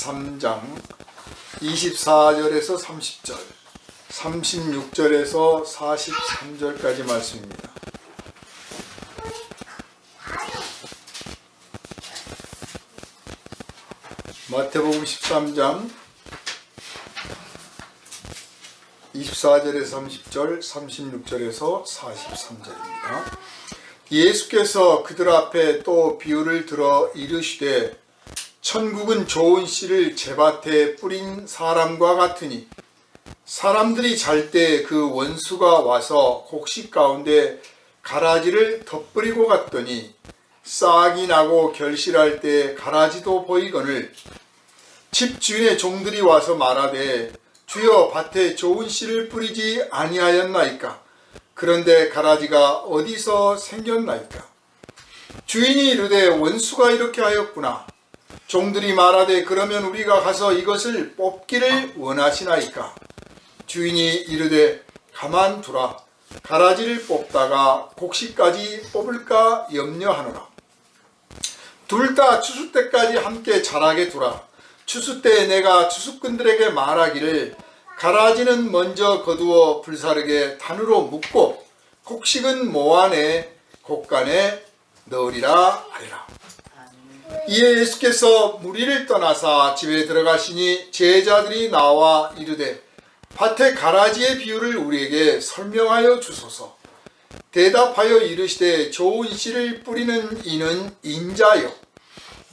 23장 24절에서 30절, 36절에서 43절까지 말씀입니다. 마태복음 13장 24절에서 30절, 36절에서 43절입니다. 예수께서 그들 앞에 또 비유를 들어 이르시되 천국은 좋은 씨를 제밭에 뿌린 사람과 같으니 사람들이 잘 때 그 원수가 와서 곡식 가운데 가라지를 덧뿌리고 갔더니 싹이 나고 결실할 때 가라지도 보이거늘 집주인의 종들이 와서 말하되 주여 밭에 좋은 씨를 뿌리지 아니하였나이까? 그런데 가라지가 어디서 생겼나이까? 주인이 이르되 원수가 이렇게 하였구나. 종들이 말하되 그러면 우리가 가서 이것을 뽑기를 원하시나이까? 주인이 이르되 가만두라. 가라지를 뽑다가 곡식까지 뽑을까 염려하노라. 둘 다 추수 때까지 함께 자라게 두라. 추수 때 내가 추수꾼들에게 말하기를 가라지는 먼저 거두어 불사르게 단으로 묶고 곡식은 모아내 곡간에 넣으리라 하리라. 이에 예수께서 무리를 떠나사 집에 들어가시니 제자들이 나와 이르되 밭의 가라지의 비유를 우리에게 설명하여 주소서. 대답하여 이르시되 좋은 씨를 뿌리는 이는 인자요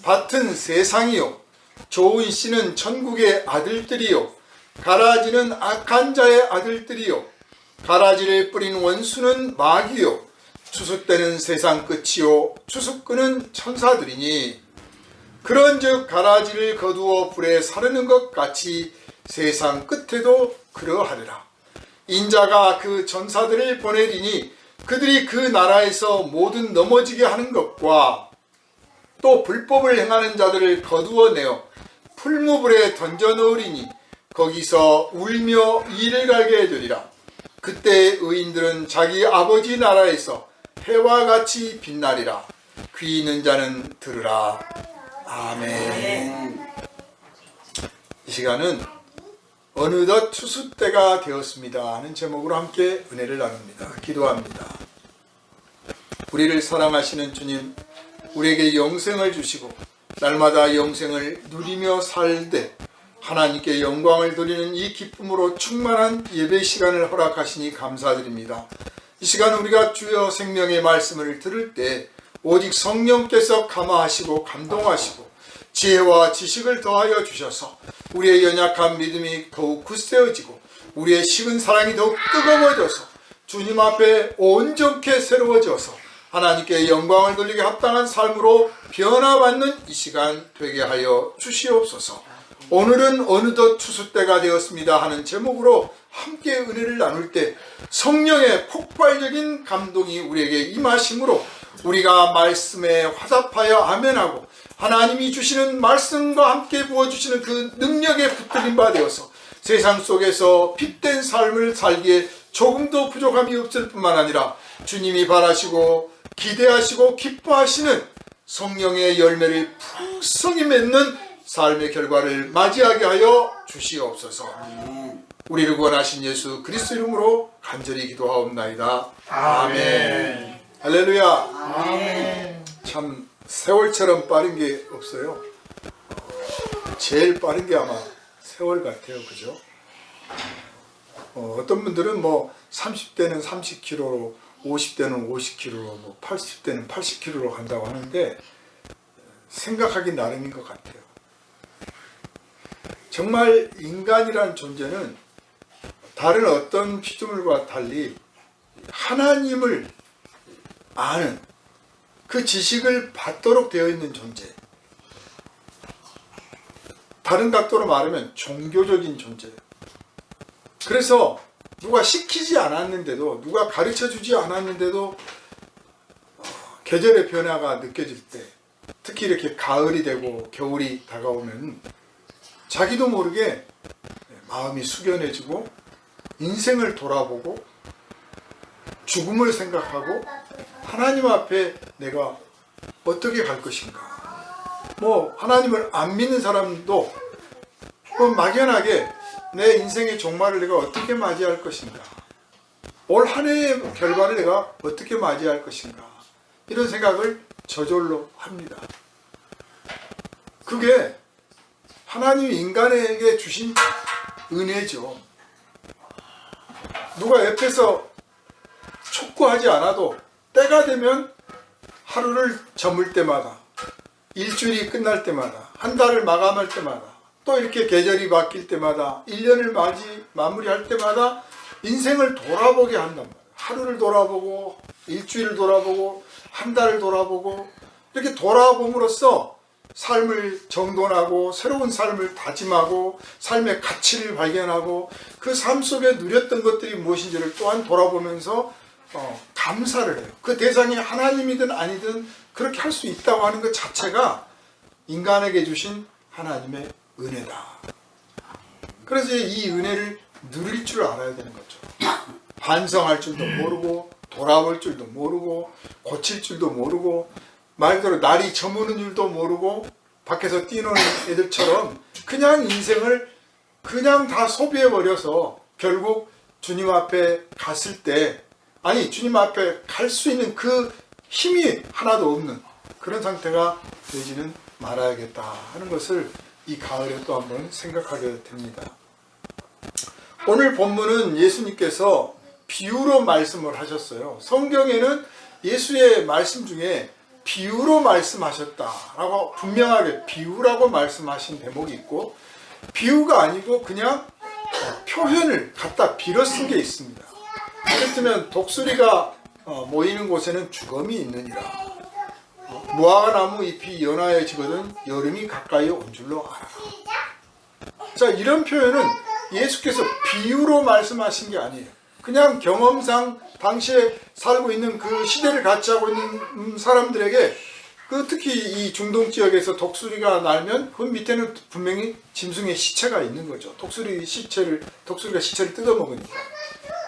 밭은 세상이요 좋은 씨는 천국의 아들들이요 가라지는 악한 자의 아들들이요 가라지를 뿌린 원수는 마귀요 추수 때는 세상 끝이요 추수꾼은 천사들이니 그런즉 가라지를 거두어 불에 사르는 것 같이 세상 끝에도 그러하리라. 인자가 그 전사들을 보내리니 그들이 그 나라에서 모든 넘어지게 하는 것과 또 불법을 행하는 자들을 거두어내어 풀무불에 던져 넣으리니 거기서 울며 이를 갈게 되리라. 그때 의인들은 자기 아버지 나라에서 해와 같이 빛나리라. 귀 있는 자는 들으라. 아멘. 이 시간은 어느덧 추수 때가 되었습니다 하는 제목으로 함께 은혜를 나눕니다. 기도합니다. 우리를 사랑하시는 주님, 우리에게 영생을 주시고 날마다 영생을 누리며 살되 하나님께 영광을 돌리는 이 기쁨으로 충만한 예배 시간을 허락하시니 감사드립니다. 이 시간 우리가 주여 생명의 말씀을 들을 때 오직 성령께서 감화하시고 감동하시고 지혜와 지식을 더하여 주셔서 우리의 연약한 믿음이 더욱 굳세어지고 우리의 식은 사랑이 더욱 뜨거워져서 주님 앞에 온전케 새로워져서 하나님께 영광을 돌리게 합당한 삶으로 변화받는 이 시간 되게 하여 주시옵소서. 오늘은 어느덧 추수 때가 되었습니다 하는 제목으로 함께 은혜를 나눌 때 성령의 폭발적인 감동이 우리에게 임하심으로 우리가 말씀에 화답하여 아멘하고 하나님이 주시는 말씀과 함께 부어주시는 그 능력에 붙들린 바 되어서 세상 속에서 빛된 삶을 살기에 조금도 부족함이 없을 뿐만 아니라 주님이 바라시고 기대하시고 기뻐하시는 성령의 열매를 풍성히 맺는 삶의 결과를 맞이하게 하여 주시옵소서. 우리를 구원하신 예수 그리스도 이름으로 간절히 기도하옵나이다. 아멘. 할렐루야. 아멘. 참 세월처럼 빠른 게 없어요. 제일 빠른 게 아마 세월 같아요. 그죠? 어떤 분들은 뭐 30대는 30km로 50대는 50km로 80대는 80km로 간다고 하는데 생각하기 나름인 것 같아요. 정말 인간이란 존재는 다른 어떤 피조물과 달리 하나님을 아는 그 지식을 받도록 되어 있는 존재. 다른 각도로 말하면 종교적인 존재예요. 그래서 누가 시키지 않았는데도 누가 가르쳐주지 않았는데도 계절의 변화가 느껴질 때 특히 이렇게 가을이 되고 겨울이 다가오면 자기도 모르게 마음이 숙연해지고 인생을 돌아보고 죽음을 생각하고 하나님 앞에 내가 어떻게 갈 것인가. 뭐 하나님을 안 믿는 사람도 그럼 막연하게 내 인생의 종말을 내가 어떻게 맞이할 것인가, 올 한 해의 결과를 내가 어떻게 맞이할 것인가, 이런 생각을 저절로 합니다. 그게 하나님이 인간에게 주신 은혜죠. 누가 옆에서 촉구하지 않아도 때가 되면 하루를 저물 때마다, 일주일이 끝날 때마다, 한 달을 마감할 때마다, 또 이렇게 계절이 바뀔 때마다, 1년을 마무리할 때마다 인생을 돌아보게 한단 말이에요. 하루를 돌아보고, 일주일을 돌아보고, 한 달을 돌아보고, 이렇게 돌아봄으로써 삶을 정돈하고 새로운 삶을 다짐하고 삶의 가치를 발견하고 그 삶 속에 누렸던 것들이 무엇인지를 또한 돌아보면서 감사를 해요. 그 대상이 하나님이든 아니든 그렇게 할 수 있다고 하는 것 자체가 인간에게 주신 하나님의 은혜다. 그래서 이 은혜를 누릴 줄 알아야 되는 거죠. 반성할 줄도 모르고 돌아볼 줄도 모르고 고칠 줄도 모르고 말 그대로 날이 저무는 줄도 모르고 밖에서 뛰노는 애들처럼 그냥 인생을 그냥 다 소비해버려서 결국 주님 앞에 갔을 때, 아니 주님 앞에 갈 수 있는 그 힘이 하나도 없는 그런 상태가 되지는 말아야겠다 하는 것을 이 가을에 또 한번 생각하게 됩니다. 오늘 본문은 예수님께서 비유로 말씀을 하셨어요. 성경에는 예수의 말씀 중에 비유로 말씀하셨다라고 분명하게 비유라고 말씀하신 대목이 있고, 비유가 아니고 그냥 표현을 갖다 빌어 쓴 게 있습니다. 그렇다면 독수리가 모이는 곳에는 주검이 있느니라. 무화과나무 잎이 연하여지거든 여름이 가까이 온 줄로 알아라. 자, 이런 표현은 예수께서 비유로 말씀하신 게 아니에요. 그냥 경험상 당시에 살고 있는 그 시대를 같이 하고 있는 사람들에게, 그 특히 이 중동 지역에서 독수리가 날면 그 밑에는 분명히 짐승의 시체가 있는 거죠. 독수리가 시체를 뜯어먹으니까.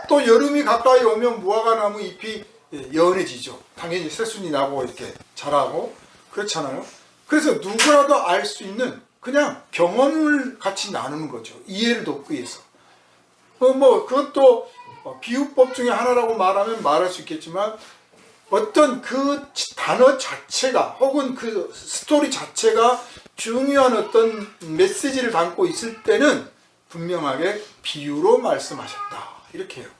또 여름이 가까이 오면 무화과나무 잎이 연해지죠. 당연히 새순이 나고 이렇게 자라고 그렇잖아요. 그래서 누구라도 알 수 있는 그냥 경험을 같이 나누는 거죠. 이해를 돕기 위해서. 그것도 비유법 중에 하나라고 말하면 말할 수 있겠지만, 어떤 그 단어 자체가 혹은 그 스토리 자체가 중요한 어떤 메시지를 담고 있을 때는 분명하게 비유로 말씀하셨다 이렇게 해요.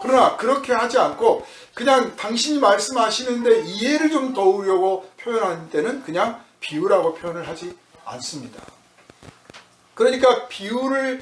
그러나 그렇게 하지 않고 그냥 당신이 말씀하시는데 이해를 좀 도우려고 표현하는 때는 그냥 비유라고 표현을 하지 않습니다. 그러니까 비유로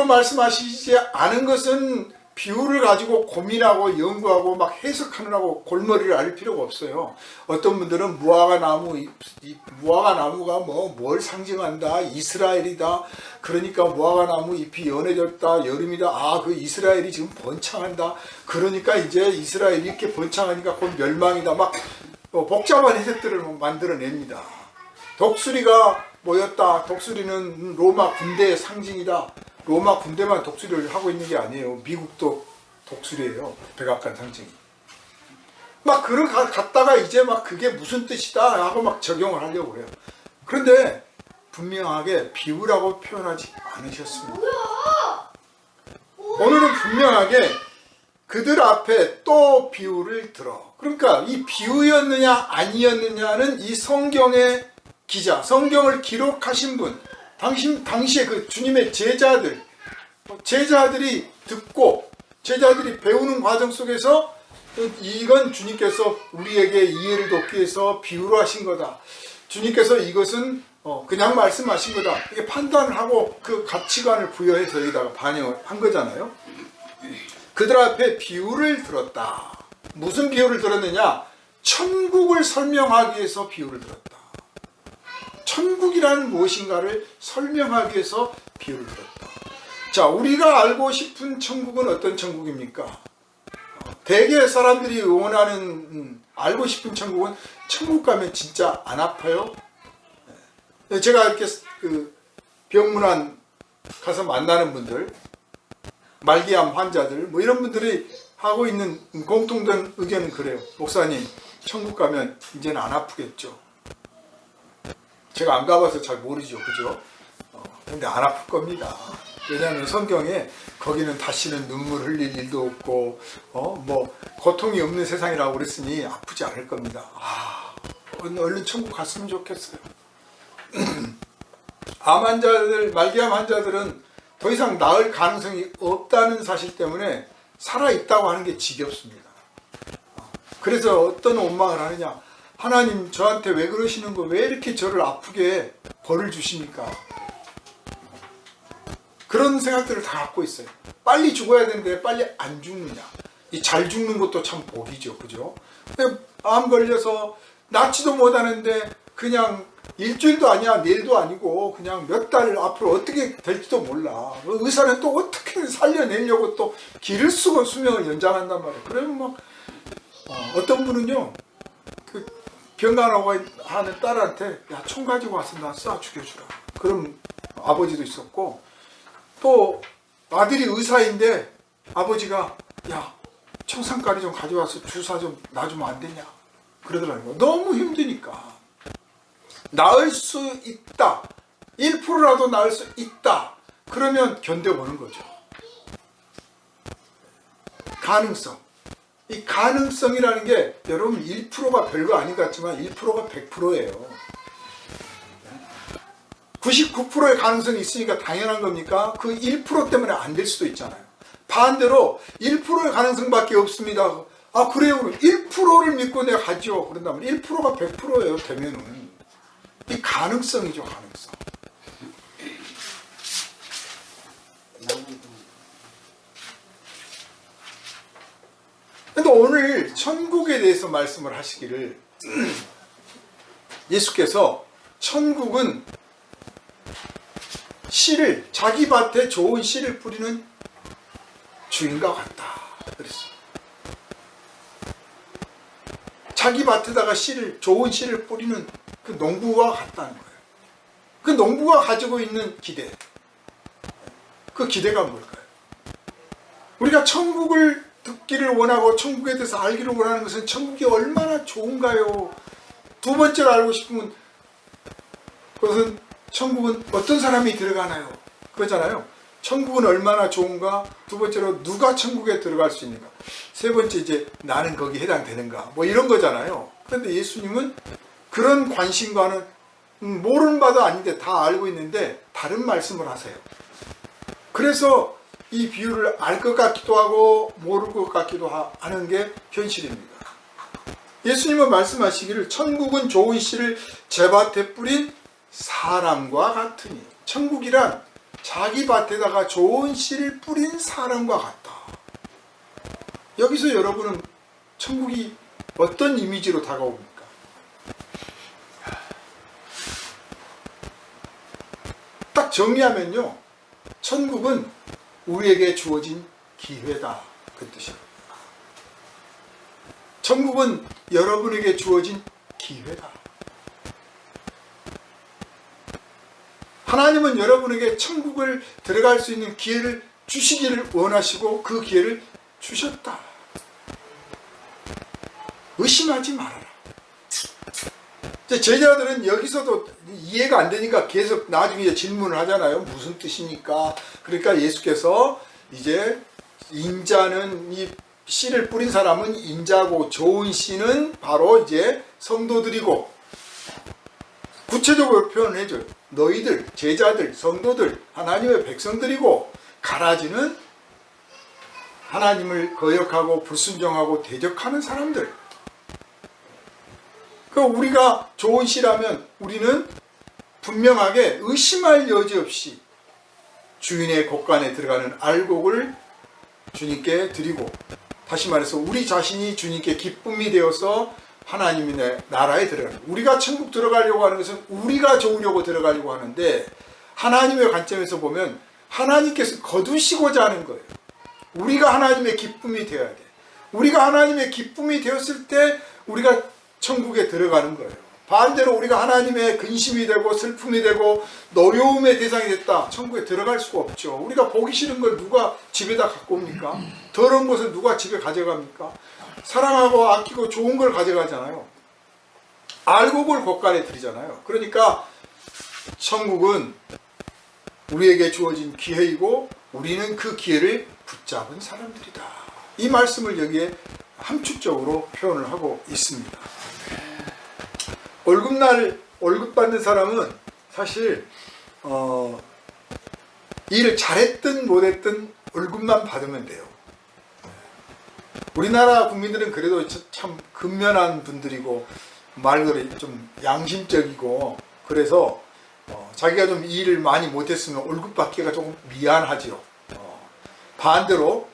말씀하시지 않은 것은 비유를 가지고 고민하고 연구하고 막 해석하느라고 골머리를 앓을 필요가 없어요. 어떤 분들은 무화과나무가 뭘 상징한다, 이스라엘이다, 그러니까 무화과나무 잎이 연해졌다, 여름이다, 그 이스라엘이 지금 번창한다, 그러니까 이제 이스라엘이 이렇게 번창하니까 곧 멸망이다, 막 복잡한 해석들을 만들어냅니다. 독수리가 모였다, 독수리는 로마 군대의 상징이다. 로마 군대만 독수리를 하고 있는 게 아니에요. 미국도 독수리예요. 백악관 상징이. 막 그걸 갖다가 이제 막 그게 무슨 뜻이다 하고 막 적용을 하려고 해요. 그런데 분명하게 비유라고 표현하지 않으셨습니다. 오늘은 분명하게 그들 앞에 또 비유를 들어. 그러니까 이 비유였느냐 아니었느냐는 이 성경의 기자, 성경을 기록하신 분, 당시에 그 주님의 제자들이 듣고 제자들이 배우는 과정 속에서 이건 주님께서 우리에게 이해를 돕기 위해서 비유로 하신 거다. 주님께서 이것은 그냥 말씀하신 거다. 이게 판단을 하고 그 가치관을 부여해서 여기다가 반영을 한 거잖아요. 그들 앞에 비유를 들었다. 무슨 비유를 들었느냐? 천국을 설명하기 위해서 비유를 들었다. 천국이라는 무엇인가를 설명하기 위해서 비유를 들었다. 자, 우리가 알고 싶은 천국은 어떤 천국입니까? 대개 사람들이 원하는 알고 싶은 천국은, 천국 가면 진짜 안 아파요? 제가 이렇게 그 병문안 가서 만나는 분들, 말기암 환자들 이런 분들이 하고 있는 공통된 의견은 그래요. 목사님, 천국 가면 이제는 안 아프겠죠? 제가 안 가봐서 잘 모르죠, 그죠? 근데 안 아플 겁니다. 왜냐하면 성경에 거기는 다시는 눈물 흘릴 일도 없고 뭐 고통이 없는 세상이라고 그랬으니 아프지 않을 겁니다. 얼른 천국 갔으면 좋겠어요. 암 환자들, 말기암 환자들은 더 이상 나을 가능성이 없다는 사실 때문에 살아있다고 하는 게 지겹습니다. 그래서 어떤 원망을 하느냐, 하나님 저한테 왜 그러시는 거, 왜 이렇게 저를 아프게 벌을 주십니까? 그런 생각들을 다 갖고 있어요. 빨리 죽어야 되는데 빨리 안 죽느냐. 이 잘 죽는 것도 참 복이죠. 그죠? 암 걸려서 낫지도 못하는데 그냥 일주일도 아니야, 내일도 아니고 그냥 몇 달 앞으로 어떻게 될지도 몰라. 의사는 또 어떻게 살려내려고 또 기를 쓰고 수명을 연장한단 말이에요. 그러면 막 어떤 분은요, 그 병간호가 하는 딸한테 야, 총 가지고 와서 나 쏴 죽여주라. 그럼 아버지도 있었고, 또 아들이 의사인데 아버지가 야, 청산가리 좀 가져와서 주사 좀 놔주면 안 되냐 그러더라는 거. 너무 힘드니까. 나을 수 있다, 1%라도 나을 수 있다, 그러면 견뎌보는 거죠. 가능성. 이 가능성이라는 게 여러분 1%가 별거 아닌 것 같지만 1%가 100%예요 99%의 가능성이 있으니까 당연한 겁니까? 그 1% 때문에 안 될 수도 있잖아요. 반대로 1%의 가능성밖에 없습니다. 그래요. 1%를 믿고 내가 가죠. 그런다면 1%가 100%예요. 되면은 이 가능성이죠. 가능성. 근데 오늘 천국에 대해서 말씀을 하시기를 예수께서 천국은 씨를, 자기 밭에 좋은 씨를 뿌리는 주인과 같다 그랬어요. 자기 밭에다가 좋은 씨를 뿌리는 그 농부와 같다는 거예요. 그 농부가 가지고 있는 기대, 그 기대가 뭘까요? 우리가 천국을 듣기를 원하고 천국에 대해서 알기를 원하는 것은 천국이 얼마나 좋은가요? 두 번째로 알고 싶으면 그것은 천국은 어떤 사람이 들어가나요? 그거잖아요. 천국은 얼마나 좋은가? 두 번째로 누가 천국에 들어갈 수 있는가? 세 번째 이제 나는 거기에 해당되는가? 뭐 이런 거잖아요. 그런데 예수님은 그런 관심과는 모르는 바도 아닌데 다 알고 있는데 다른 말씀을 하세요. 그래서 이 비유를 알 것 같기도 하고 모를 것 같기도 하는 게 현실입니다. 예수님은 말씀하시기를 천국은 좋은 씨를 제 밭에 뿌린 사람과 같으니, 천국이란 자기 밭에다가 좋은 씨를 뿌린 사람과 같다. 여기서 여러분은 천국이 어떤 이미지로 다가옵니까? 딱 정리하면요, 천국은 우리에게 주어진 기회다, 그 뜻이에요. 천국은 여러분에게 주어진 기회다. 하나님은 여러분에게 천국을 들어갈 수 있는 기회를 주시기를 원하시고 그 기회를 주셨다. 의심하지 말아라. 제자들은 여기서도 이해가 안 되니까 계속 나중에 질문을 하잖아요. 무슨 뜻입니까? 그러니까 예수께서 이제 인자는, 이 씨를 뿌린 사람은 인자고 좋은 씨는 바로 이제 성도들이고, 구체적으로 표현을 해줘요. 너희들, 제자들, 성도들, 하나님의 백성들이고, 가라지는 하나님을 거역하고 불순종하고 대적하는 사람들. 우리가 좋은 씨라면 우리는 분명하게 의심할 여지 없이 주인의 곳간에 들어가는 알곡을 주님께 드리고, 다시 말해서 우리 자신이 주님께 기쁨이 되어서 하나님의 나라에 들어가는, 우리가 천국 들어가려고 하는 것은 우리가 좋으려고 들어가려고 하는데, 하나님의 관점에서 보면 하나님께서 거두시고자 하는 거예요. 우리가 하나님의 기쁨이 되어야 돼. 우리가 하나님의 기쁨이 되었을 때 우리가 천국에 들어가는 거예요. 반대로 우리가 하나님의 근심이 되고 슬픔이 되고 노여움의 대상이 됐다, 천국에 들어갈 수가 없죠. 우리가 보기 싫은 걸 누가 집에다 갖고 옵니까? 더러운 것을 누가 집에 가져갑니까? 사랑하고 아끼고 좋은 걸 가져가잖아요. 알곡을 곳간에 들이잖아요. 그러니까 천국은 우리에게 주어진 기회이고 우리는 그 기회를 붙잡은 사람들이다. 이 말씀을 여기에 함축적으로 표현을 하고 있습니다. 월급날 월급 받는 사람은 사실 일을 잘했든 못했든 월급만 받으면 돼요. 우리나라 국민들은 그래도 참 근면한 분들이고 말그대로 좀 양심적이고 그래서 자기가 좀 일을 많이 못했으면 월급 받기가 조금 미안하죠. 반대로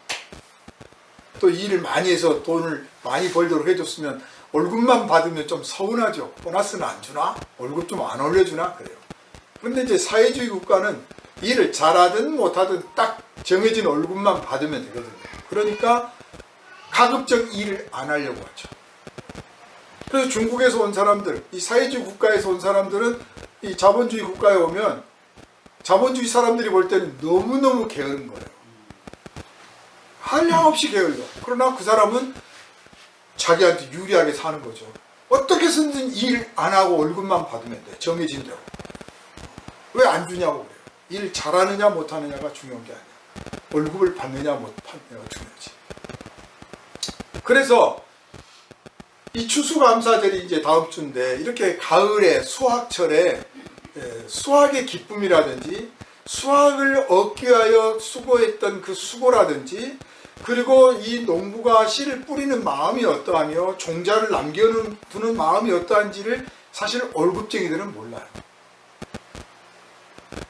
또 일을 많이 해서 돈을 많이 벌도록 해줬으면 월급만 받으면 좀 서운하죠. 보너스는 안 주나? 월급 좀 안 올려주나? 그래요. 그런데 이제 사회주의 국가는 일을 잘하든 못하든 딱 정해진 월급만 받으면 되거든요. 그러니까 가급적 일을 안 하려고 하죠. 그래서 중국에서 온 사람들, 이 사회주의 국가에서 온 사람들은 이 자본주의 국가에 오면 자본주의 사람들이 볼 때는 너무너무 게으른 거예요. 한량없이 게을러. 그러나 그 사람은 자기한테 유리하게 사는 거죠. 어떻게 해서든 일 안 하고 월급만 받으면 돼. 정해진 대로. 왜 안 주냐고 그래요. 일 잘하느냐 못하느냐가 중요한 게 아니야. 월급을 받느냐 못 받느냐가 중요하지. 그래서 이 추수감사절이 이제 다음 주인데 이렇게 가을에 수확철에 수확의 기쁨이라든지 수확을 얻기 위하여 수고했던 그 수고라든지 그리고 이 농부가 씨를 뿌리는 마음이 어떠하며 종자를 남겨두는 마음이 어떠한지를 사실 월급쟁이들은 몰라요.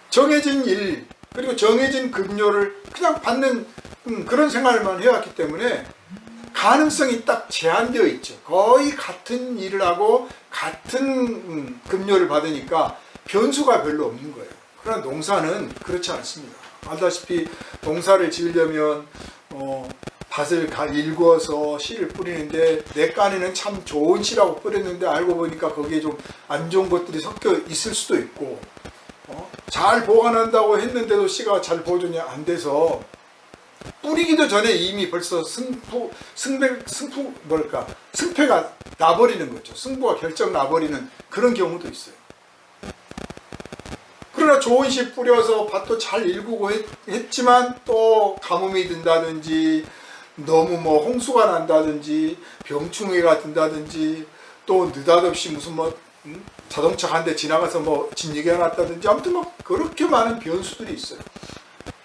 정해진 일 그리고 정해진 급료를 그냥 받는 그런 생활만 해왔기 때문에 가능성이 딱 제한되어 있죠. 거의 같은 일을 하고 같은 급료를 받으니까 변수가 별로 없는 거예요. 그러나 농사는 그렇지 않습니다. 알다시피 농사를 지으려면 밭을 일구어서 씨를 뿌리는데 내 깐에는 참 좋은 씨라고 뿌렸는데 알고 보니까 거기에 좀 안 좋은 것들이 섞여 있을 수도 있고 잘 보관한다고 했는데도 씨가 잘 보존이 안 돼서 뿌리기도 전에 이미 벌써 승패가 나버리는 거죠. 승부가 결정 나버리는 그런 경우도 있어요. 그러나 좋은 씨 뿌려서 밭도 잘 일구고 했지만 또 가뭄이 든다든지 너무 홍수가 난다든지 병충해가 든다든지 또 느닷없이 무슨 자동차 한 대 지나가서 진리가 났다든지 아무튼 그렇게 많은 변수들이 있어요.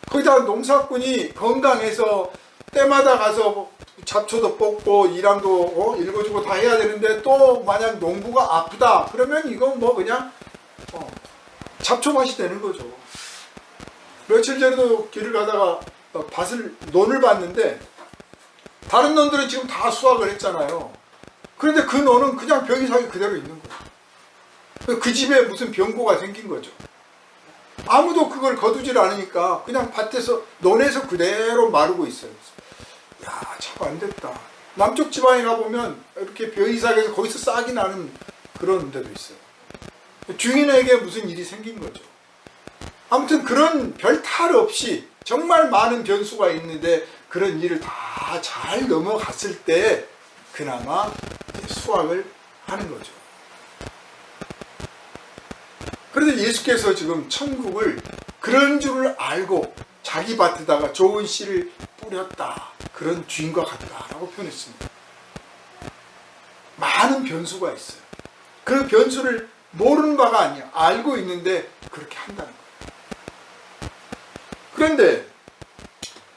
거기다 농사꾼이 건강해서 때마다 가서 잡초도 뽑고 이랑도 일궈주고 다 해야 되는데 또 만약 농부가 아프다 그러면 이건 그냥 잡초밭이 되는 거죠. 며칠 전에도 길을 가다가 논을 봤는데 다른 논들은 지금 다 수확을 했잖아요. 그런데 그 논은 그냥 벽이상이 그대로 있는 거예요. 그 집에 무슨 병고가 생긴 거죠. 아무도 그걸 거두질 않으니까 그냥 밭에서 논에서 그대로 마르고 있어요. 야, 참 안 됐다. 남쪽 지방에 가보면 이렇게 벼이삭에서 거기서 싹이 나는 그런 데도 있어요. 주인에게 무슨 일이 생긴 거죠. 아무튼 그런 별 탈 없이 정말 많은 변수가 있는데 그런 일을 다 잘 넘어갔을 때 그나마 수확을 하는 거죠. 그런데 예수께서 지금 천국을 그런 줄을 알고 자기 밭에다가 좋은 씨를 뿌렸다. 그런 주인과 같다라고 표현했습니다. 많은 변수가 있어요. 그 변수를 모르는 바가 아니야. 알고 있는데 그렇게 한다는 거예요. 그런데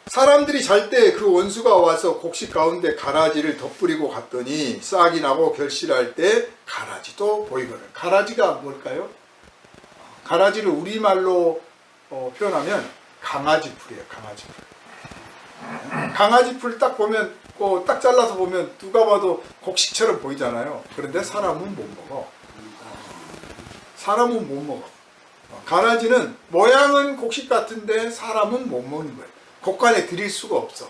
사람들이 잘 때 그 원수가 와서 곡식 가운데 가라지를 덧뿌리고 갔더니 싹이 나고 결실할 때 가라지도 보이거늘. 가라지가 뭘까요? 가라지를 우리말로 표현하면 강아지풀이에요. 강아지풀. 강아지풀 딱 보면 딱 잘라서 보면 누가 봐도 곡식처럼 보이잖아요. 그런데 사람은 못 먹어. 사람은 못 먹어. 가라지는 모양은 곡식 같은데 사람은 못 먹는 거예요. 곡간에 들일 수가 없어.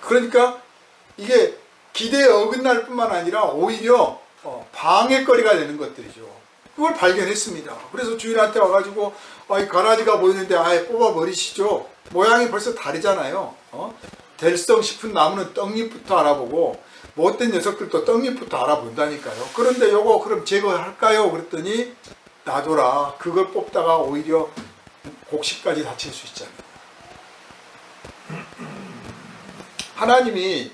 그러니까 이게 기대에 어긋날 뿐만 아니라 오히려 방해거리가 되는 것들이죠. 그걸 발견했습니다. 그래서 주인한테 와가지고 이 가라지가 보이는데 아예 뽑아버리시죠. 모양이 벌써 다르잖아요. 될성 싶은 나무는 떡잎부터 알아보고 못된 녀석들도 떡잎부터 알아본다니까요. 그런데 요거 그럼 제거할까요? 그랬더니 놔둬라. 그걸 뽑다가 오히려 곡식까지 다칠 수 있잖아요. 하나님이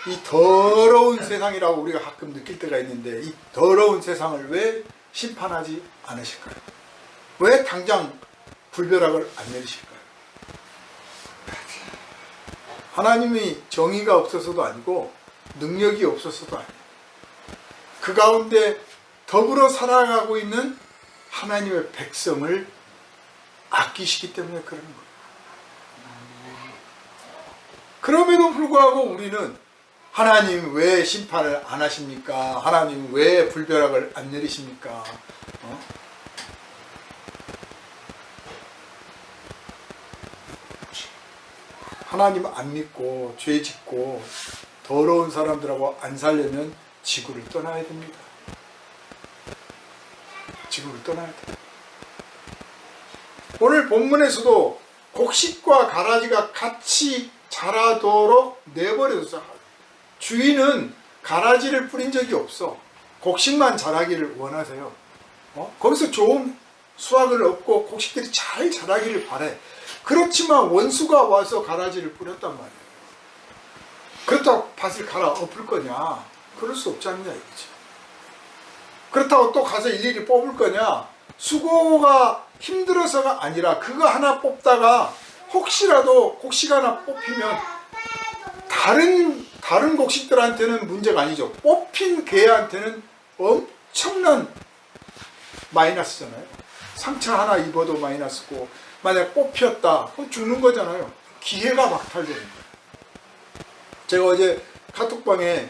이 더러운 세상이라고 우리가 가끔 느낄 때가 있는데 이 더러운 세상을 왜 심판하지 않으실까요? 왜 당장 불벼락을 안 내리실까요? 하나님이 정의가 없어서도 아니고 능력이 없어서도 아니에요. 그 가운데 더불어 살아가고 있는 하나님의 백성을 아끼시기 때문에 그러는 거예요. 그럼에도 불구하고 우리는 하나님 왜 심판을 안 하십니까? 하나님 왜 불벼락을 안 내리십니까? 하나님 안 믿고 죄 짓고 더러운 사람들하고 안 살려면 지구를 떠나야 됩니다. 지구를 떠나야 돼요. 오늘 본문에서도 곡식과 가라지가 같이 자라도록 내버려둬서 주인은 가라지를 뿌린 적이 없어. 곡식만 자라기를 원하세요. 거기서 좋은 수확을 얻고 곡식들이 잘 자라기를 바래. 그렇지만 원수가 와서 가라지를 뿌렸단 말이에요. 그렇다고 밭을 갈아 엎을 거냐? 그럴 수 없지 않느냐 이거지. 그렇다고 또 가서 일일이 뽑을 거냐? 수고가 힘들어서가 아니라 그거 하나 뽑다가 혹시라도 곡식 하나 뽑히면 다른 곡식들한테는 문제가 아니죠. 뽑힌 개한테는 엄청난 마이너스잖아요. 상처 하나 입어도 마이너스고 만약 뽑혔다 그럼 죽는 거잖아요. 기회가 박탈되는 거예요. 제가 어제 카톡방에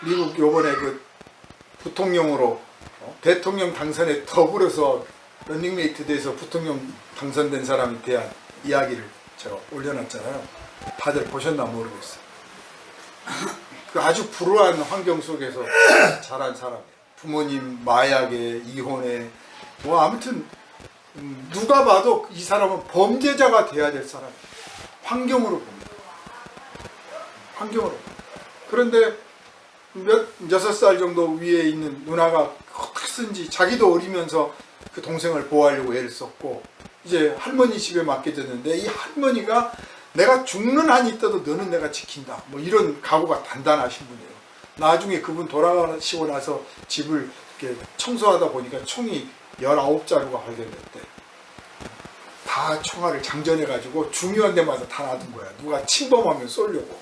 미국 요번에 그 부통령으로 대통령 당선에 더불어서 런닝메이트 대해서 부통령 당선된 사람에 대한 이야기를 제가 올려놨잖아요. 다들 보셨나 모르겠어요. 그 아주 불우한 환경 속에서 자란 사람이에요. 부모님 마약에 이혼에 뭐 아무튼 누가 봐도 이 사람은 범죄자가 돼야 될 사람이에요. 환경으로 봅니다. 환경으로. 그런데 6살 정도 위에 있는 누나가 어떻게든지 자기도 어리면서 그 동생을 보호하려고 애를 썼고 이제 할머니 집에 맡겨졌는데 이 할머니가 내가 죽는 한이 있어도 너는 내가 지킨다. 뭐 이런 각오가 단단하신 분이에요. 나중에 그분 돌아가시고 나서 집을 이렇게 청소하다 보니까 총이 19자루가 발견됐대. 다 총알을 장전해가지고 중요한 데마다 다 놔둔 거야. 누가 침범하면 쏘려고.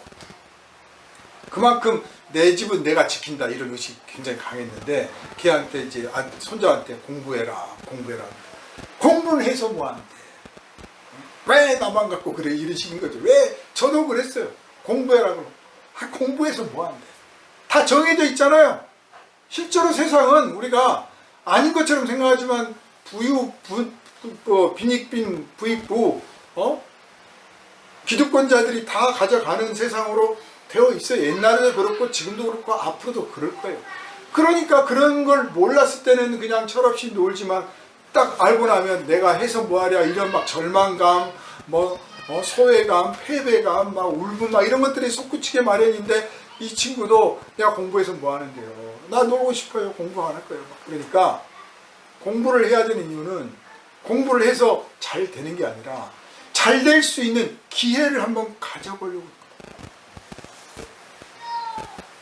그만큼 내 집은 내가 지킨다 이런 의식이 굉장히 강했는데 걔한테 이제 손자한테 공부해라. 공부를 해서 뭐하는데 왜 나만 갖고 그래 이런 식인 거죠. 왜 저도 그랬어요. 공부해라고. 공부해서 뭐하는데 다 정해져 있잖아요. 실제로 세상은 우리가 아닌 것처럼 생각하지만 빈익빈 부익부 기득권자들이 다 가져가는 세상으로 되어 있어요. 옛날에도 그렇고 지금도 그렇고 앞으로도 그럴 거예요. 그러니까 그런 걸 몰랐을 때는 그냥 철없이 놀지만 딱 알고 나면 내가 해서 뭐하랴 이런 막 절망감 소외감, 패배감, 막 울분 막 이런 것들이 솟구치게 마련인데 이 친구도 내가 공부해서 뭐 하는데요? 나 놀고 싶어요. 공부 안 할 거예요. 그러니까 공부를 해야 되는 이유는 공부를 해서 잘 되는 게 아니라 잘 될 수 있는 기회를 한번 가져보려고.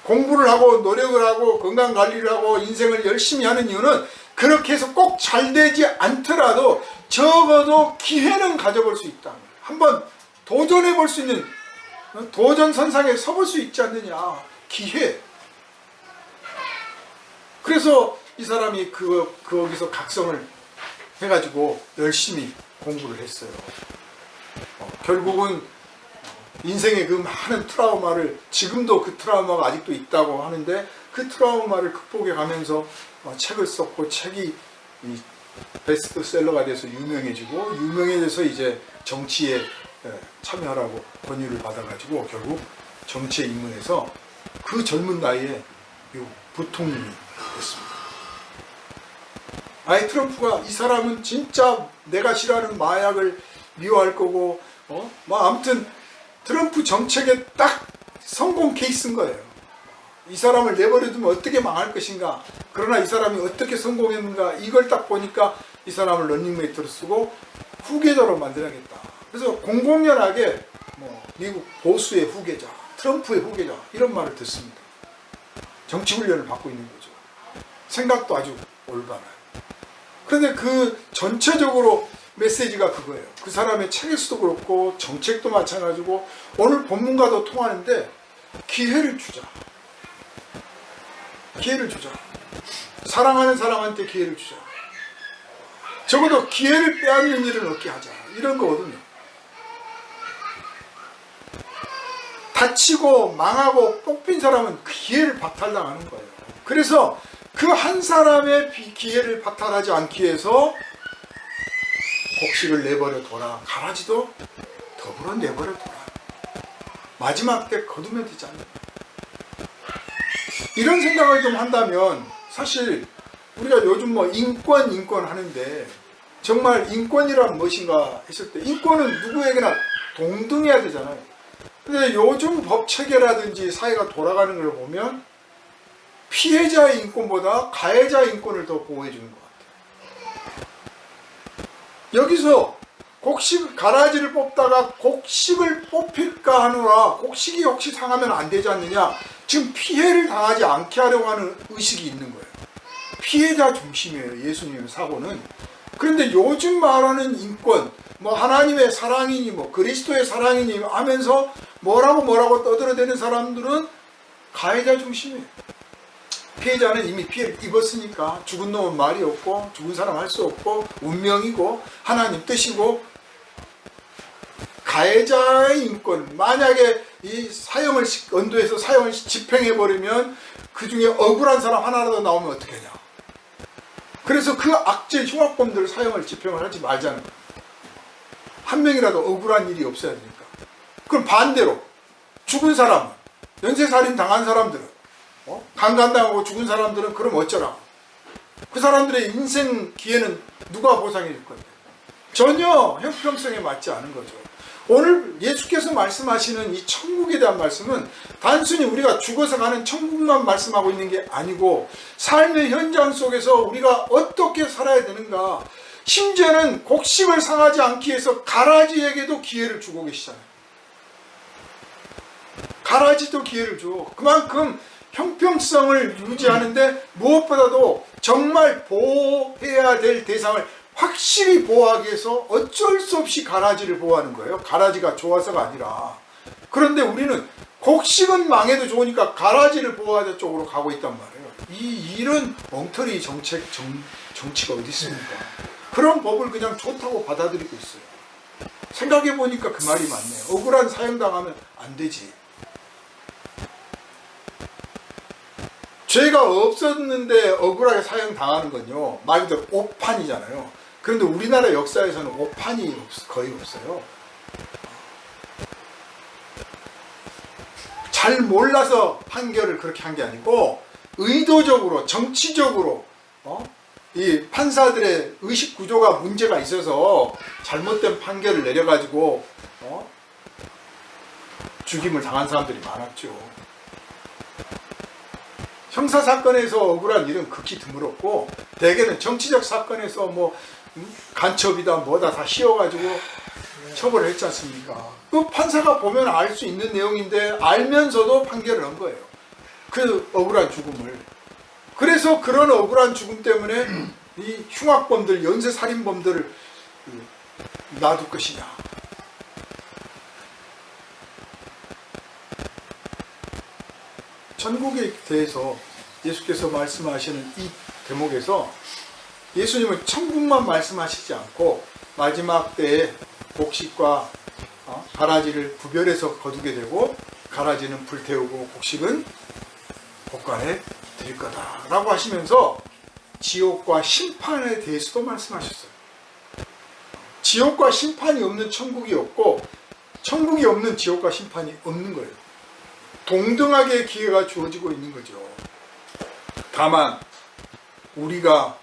공부를 하고 노력을 하고 건강관리를 하고 인생을 열심히 하는 이유는 그렇게 해서 꼭 잘 되지 않더라도 적어도 기회는 가져볼 수 있다. 한번 도전해 볼 수 있는 도전선상에 서볼 수 있지 않느냐. 기회. 그래서 이 사람이 거기서 각성을 해가지고 열심히 공부를 했어요. 결국은 인생의 그 많은 트라우마를 지금도 그 트라우마가 아직도 있다고 하는데 그 트라우마를 극복해 가면서 책을 썼고 책이 베스트셀러가 돼서 유명해지고 유명해져서 이제 정치에 참여하라고 권유를 받아가지고 결국 정치에 입문해서 그 젊은 나이에 미국 부통령이 됐습니다. 트럼프가 이 사람은 진짜 내가 싫어하는 마약을 미워할 거고 아무튼 트럼프 정책에 딱 성공 케이스인 거예요. 이 사람을 내버려두면 어떻게 망할 것인가. 그러나 이 사람이 어떻게 성공했는가 이걸 딱 보니까 이 사람을 런닝메이트로 쓰고 후계자로 만들어야겠다. 그래서 공공연하게 뭐 미국 보수의 후계자, 트럼프의 후계자 이런 말을 듣습니다. 정치 훈련을 받고 있는 거죠. 생각도 아주 올바라요. 그런데 그 전체적으로 메시지가 그거예요. 그 사람의 책에서도 그렇고 정책도 마찬가지고 오늘 본문과도 통하는데 기회를 주자. 기회를 주자. 사랑하는 사람한테 기회를 주자. 적어도 기회를 빼앗는 일은 없게 하자. 이런 거거든요. 다치고 망하고 뽑힌 사람은 그 기회를 박탈당하는 거예요. 그래서 그 한 사람의 기회를 박탈하지 않기 위해서 곡식을 내버려 둬라. 가라지도 더불어 내버려 둬라. 마지막 때 거두면 되지 않나. 이런 생각을 좀 한다면 사실 우리가 요즘 뭐 인권 하는데 정말 인권이란 무엇인가 했을 때 인권은 누구에게나 동등해야 되잖아요. 근데 요즘 법 체계라든지 사회가 돌아가는 걸 보면 피해자의 인권보다 가해자의 인권을 더 보호해 주는 것 같아요. 여기서 곡식 가라지를 뽑다가 곡식을 뽑힐까 하느라 곡식이 혹시 상하면 안 되지 않느냐. 지금 피해를 당하지 않게 하려고 하는 의식이 있는 거예요. 피해자 중심이에요. 예수님의 사고는. 그런데 요즘 말하는 인권, 뭐 하나님의 사랑이니 뭐 그리스도의 사랑이니 하면서 뭐라고 떠들어대는 사람들은 가해자 중심이에요. 피해자는 이미 피해를 입었으니까 죽은 놈은 말이 없고 죽은 사람 할 수 없고 운명이고 하나님 뜻이고, 가해자의 인권, 만약에 이 사형을 언도해서 사형을 집행해버리면 그 중에 억울한 사람 하나라도 나오면 어떻게 하냐. 그래서 그 악질 흉악범들 사형을 집행을 하지 말자는 거예요. 한 명이라도 억울한 일이 없어야 되니까. 그럼 반대로 죽은 사람은, 연쇄살인 당한 사람들은, 강간당하고 죽은 사람들은 그럼 어쩌라고. 그 사람들의 인생 기회는 누가 보상해 줄 건데. 전혀 형평성에 맞지 않은 거죠. 오늘 예수께서 말씀하시는 이 천국에 대한 말씀은 단순히 우리가 죽어서 가는 천국만 말씀하고 있는 게 아니고 삶의 현장 속에서 우리가 어떻게 살아야 되는가, 심지어는 곡식을 상하지 않기 위해서 가라지에게도 기회를 주고 계시잖아요. 가라지도 기회를 줘. 그만큼 형평성을 유지하는데 무엇보다도 정말 보호해야 될 대상을 확실히 보호하기 위해서 어쩔 수 없이 가라지를 보호하는 거예요. 가라지가 좋아서가 아니라. 그런데 우리는 곡식은 망해도 좋으니까 가라지를 보호하자 쪽으로 가고 있단 말이에요. 이런 엉터리 정치가 어디 있습니까? 그런 법을 그냥 좋다고 받아들이고 있어요. 생각해보니까 그 말이 맞네요. 억울한 사형당하면 안 되지. 죄가 없었는데 억울하게 사형당하는 건요, 말 그대로 오판이잖아요. 그런데 우리나라 역사에서는 오판이 거의 없어요. 잘 몰라서 판결을 그렇게 한 게 아니고 의도적으로 정치적으로 이 판사들의 의식 구조가 문제가 있어서 잘못된 판결을 내려가지고 죽임을 당한 사람들이 많았죠. 형사사건에서 억울한 일은 극히 드물었고 대개는 정치적 사건에서 뭐 간첩이다 뭐다 다 씌워가지고 처벌을 했지 않습니까? 그 판사가 보면 알 수 있는 내용인데 알면서도 판결을 한 거예요. 그 억울한 죽음을. 그래서 그런 억울한 죽음 때문에 이 흉악범들, 연쇄살인범들을 놔둘 것이냐. 천국에 대해서 예수께서 말씀하시는 이 대목에서 예수님은 천국만 말씀하시지 않고 마지막 때에 곡식과 가라지를 구별해서 거두게 되고 가라지는 불태우고 곡식은 곳간에 드릴 거다라고 하시면서 지옥과 심판에 대해서도 말씀하셨어요. 지옥과 심판이 없는 천국이 없고 천국이 없는 지옥과 심판이 없는 거예요. 동등하게 기회가 주어지고 있는 거죠. 다만 우리가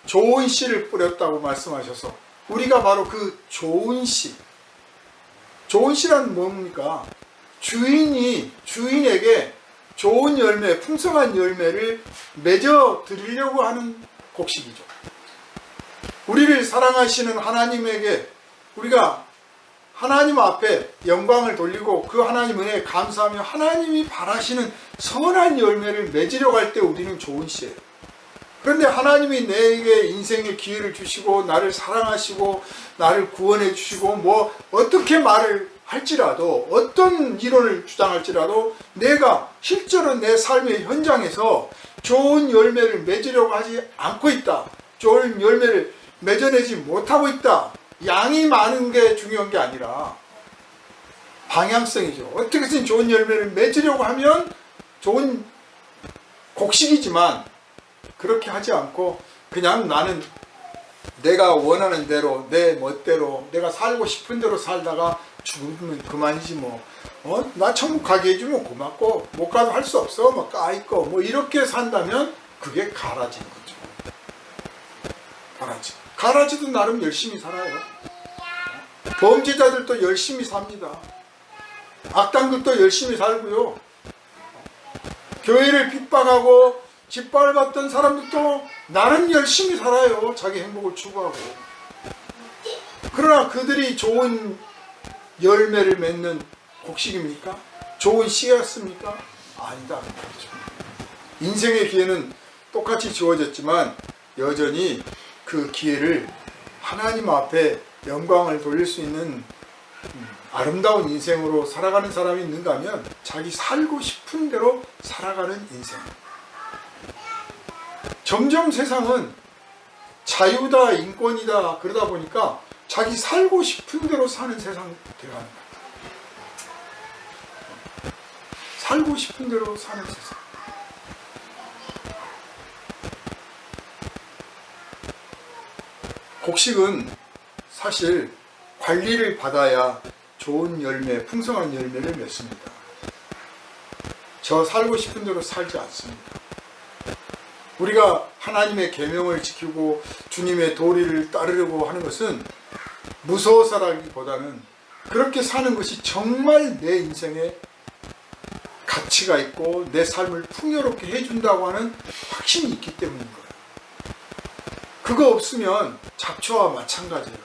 좋은 씨를 뿌렸다고 말씀하셔서 우리가 바로 그 좋은 씨, 좋은 씨란 뭡니까? 주인에게 좋은 열매, 풍성한 열매를 맺어 드리려고 하는 곡식이죠. 우리를 사랑하시는 하나님에게 우리가 하나님 앞에 영광을 돌리고 그 하나님 은혜에 감사하며 하나님이 바라시는 선한 열매를 맺으려고 할 때 우리는 좋은 씨예요. 그런데 하나님이 내게 인생의 기회를 주시고 나를 사랑하시고 나를 구원해 주시고 뭐 어떻게 말을 할지라도 어떤 이론을 주장할지라도 내가 실제로 내 삶의 현장에서 좋은 열매를 맺으려고 하지 않고 있다. 좋은 열매를 맺어내지 못하고 있다. 양이 많은 게 중요한 게 아니라 방향성이죠. 어떻게든 좋은 열매를 맺으려고 하면 좋은 곡식이지만 그렇게 하지 않고 그냥 나는 내가 원하는 대로 내 멋대로 내가 살고 싶은 대로 살다가 죽으면 그만이지 뭐. 나 천국 가게 해주면 고맙고 못 가도 할 수 없어. 뭐 까있고 뭐 이렇게 산다면 그게 가라지인 거죠. 가라지. 가라지도 나름 열심히 살아요. 범죄자들도 열심히 삽니다. 악당들도 열심히 살고요. 교회를 핍박하고 짓밟았던 사람들도 나름 열심히 살아요. 자기 행복을 추구하고. 그러나 그들이 좋은 열매를 맺는 곡식입니까? 좋은 씨였습니까? 아니다. 인생의 기회는 똑같이 주어졌지만 여전히 그 기회를 하나님 앞에 영광을 돌릴 수 있는 아름다운 인생으로 살아가는 사람이 있는가 하면 자기 살고 싶은 대로 살아가는 인생. 점점 세상은 자유다 인권이다 그러다 보니까 자기 살고 싶은 대로 사는 세상이 되어가는 거예요. 살고 싶은 대로 사는 세상. 곡식은 사실 관리를 받아야 좋은 열매, 풍성한 열매를 맺습니다. 저 살고 싶은 대로 살지 않습니다. 우리가 하나님의 계명을 지키고 주님의 도리를 따르려고 하는 것은 무서워서라기보다는 그렇게 사는 것이 정말 내 인생에 가치가 있고 내 삶을 풍요롭게 해준다고 하는 확신이 있기 때문인 거예요. 그거 없으면 잡초와 마찬가지예요.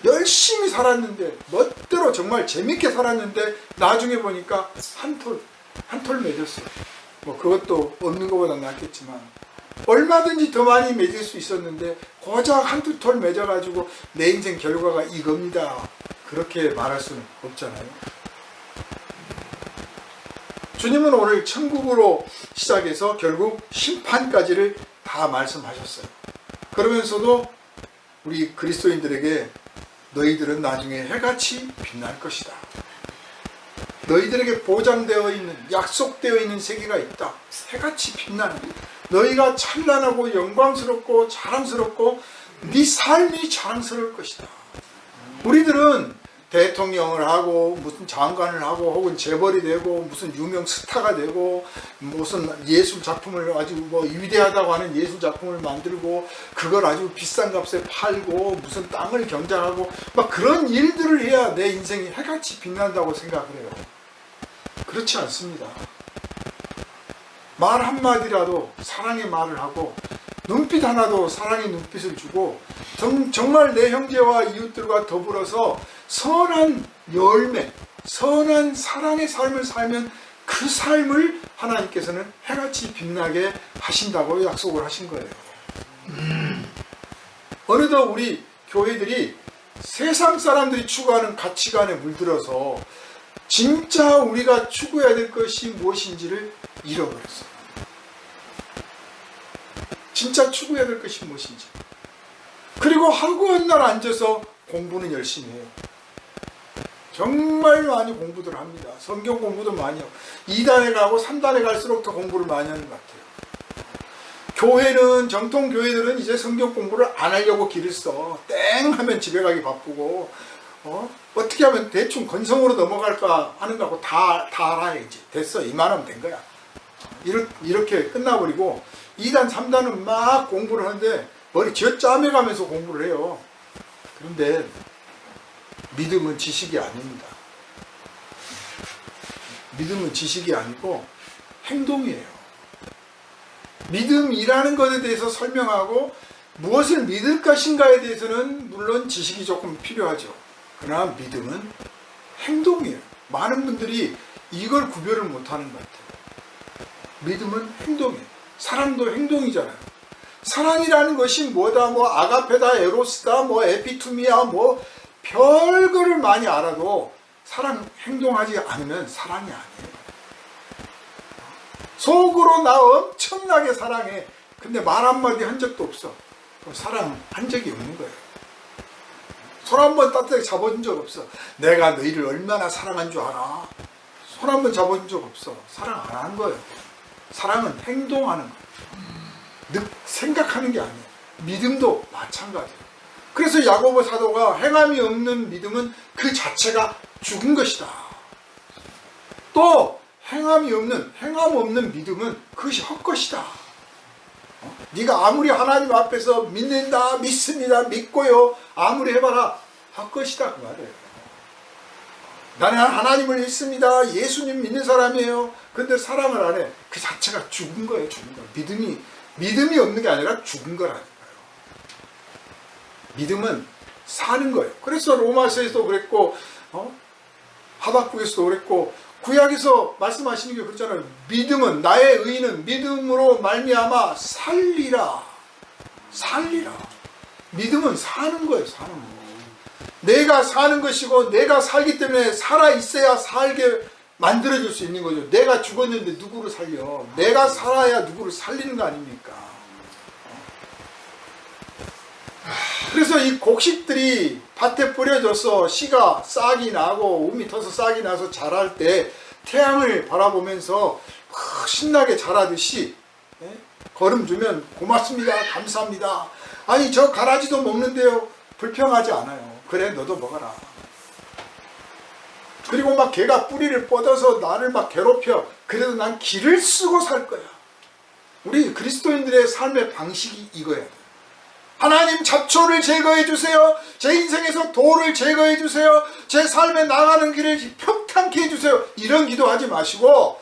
열심히 살았는데 멋대로 정말 재밌게 살았는데 나중에 보니까 한 톨 맺었어요. 뭐 그것도 없는 것보다 낫겠지만 얼마든지 더 많이 맺을 수 있었는데 고작 한두 톨 맺어가지고 내 인생 결과가 이겁니다. 그렇게 말할 수는 없잖아요. 주님은 오늘 천국으로 시작해서 결국 심판까지를 다 말씀하셨어요. 그러면서도 우리 그리스도인들에게 너희들은 나중에 해같이 빛날 것이다. 너희들에게 보장되어 있는 약속되어 있는 세계가 있다. 해같이 빛나는 너희가 찬란하고 영광스럽고 자랑스럽고 네 삶이 자랑스러울 것이다. 우리들은 대통령을 하고 무슨 장관을 하고 혹은 재벌이 되고 무슨 유명 스타가 되고 무슨 예술 작품을 아주 뭐 위대하다고 하는 예술 작품을 만들고 그걸 아주 비싼 값에 팔고 무슨 땅을 경작하고 막 그런 일들을 해야 내 인생이 해같이 빛난다고 생각을 해요. 그렇지 않습니다. 말 한마디라도 사랑의 말을 하고 눈빛 하나도 사랑의 눈빛을 주고 정말 내 형제와 이웃들과 더불어서 선한 열매, 선한 사랑의 삶을 살면 그 삶을 하나님께서는 해같이 빛나게 하신다고 약속을 하신 거예요. 어느덧 우리 교회들이 세상 사람들이 추구하는 가치관에 물들어서 진짜 우리가 추구해야 될 것이 무엇인지를 잃어버렸어요. 진짜 추구해야 될 것이 무엇인지. 그리고 하루 날 앉아서 공부는 열심히 해요. 정말 많이 공부들 합니다. 성경 공부도 많이 하고 2단에 가고 3단에 갈수록 더 공부를 많이 하는 것 같아요. 교회는 정통 교회들은 이제 성경 공부를 안 하려고 길을 써. 땡 하면 집에 가기 바쁘고 어떻게 하면 대충 건성으로 넘어갈까 하는 거하고 다 알아야지. 됐어. 이만하면 된 거야. 이렇게 끝나버리고 2단, 3단은 막 공부를 하는데 머리 쥐어짜매가면서 공부를 해요. 그런데 믿음은 지식이 아닙니다. 믿음은 지식이 아니고 행동이에요. 믿음이라는 것에 대해서 설명하고 무엇을 믿을 것인가에 대해서는 물론 지식이 조금 필요하죠. 그러나 믿음은 행동이에요. 많은 분들이 이걸 구별을 못하는 것 같아요. 믿음은 행동이에요. 사랑도 행동이잖아요. 사랑이라는 것이 뭐다, 뭐 아가페다, 에로스다, 뭐 에피투미야, 뭐 별거를 많이 알아도 사랑 행동하지 않으면 사랑이 아니에요. 속으로 나 엄청나게 사랑해. 근데 말 한마디 한 적도 없어. 사랑한 적이 없는 거예요. 손 한 번 따뜻하게 잡아준 적 없어. 내가 너희를 얼마나 사랑한 줄 알아? 손 한 번 잡아준 적 없어. 사랑 안 한 거예요. 사랑은 행동하는 거예요. 생각하는 게 아니에요. 믿음도 마찬가지예요. 그래서 야고보 사도가 행함이 없는 믿음은 그 자체가 죽은 것이다. 또 행함 없는 믿음은 그것이 헛것이다. 네가 아무리 하나님 앞에서 믿는다, 믿습니다, 믿고요, 아무리 해봐라, 헛것이다 그 말이에요. 나는 하나님을 믿습니다, 예수님 믿는 사람이에요. 근데 사랑을 안 해. 그 자체가 죽은 거예요. 죽은 거. 믿음이 없는 게 아니라 죽은 거라니까요. 믿음은 사는 거예요. 그래서 로마서에서도 그랬고, 하박국에서도 그랬고, 구약에서 말씀하시는 게 그렇잖아요. 믿음은, 나의 의는 믿음으로 말미암아 살리라. 믿음은 사는 거예요. 사는 거. 내가 사는 것이고 내가 살기 때문에 살아있어야 살게 만들어줄 수 있는 거죠. 내가 죽었는데 누구를 살려? 내가 살아야 누구를 살리는 거 아닙니까? 그래서 이 곡식들이 밭에 뿌려져서 씨가 싹이 나고 우미 터서 싹이 나서 자랄 때 태양을 바라보면서 신나게 자라듯이 걸음 주면 고맙습니다, 감사합니다. 아니 저 가라지도 먹는데요, 불평하지 않아요. 그래 너도 먹어라. 그리고 막 걔가 뿌리를 뻗어서 나를 막 괴롭혀. 그래도 난 길을 쓰고 살 거야. 우리 그리스도인들의 삶의 방식이 이거야 돼. 하나님 잡초를 제거해 주세요. 제 인생에서 돌을 제거해 주세요. 제 삶에 나가는 길을 평탄케 해주세요. 이런 기도하지 마시고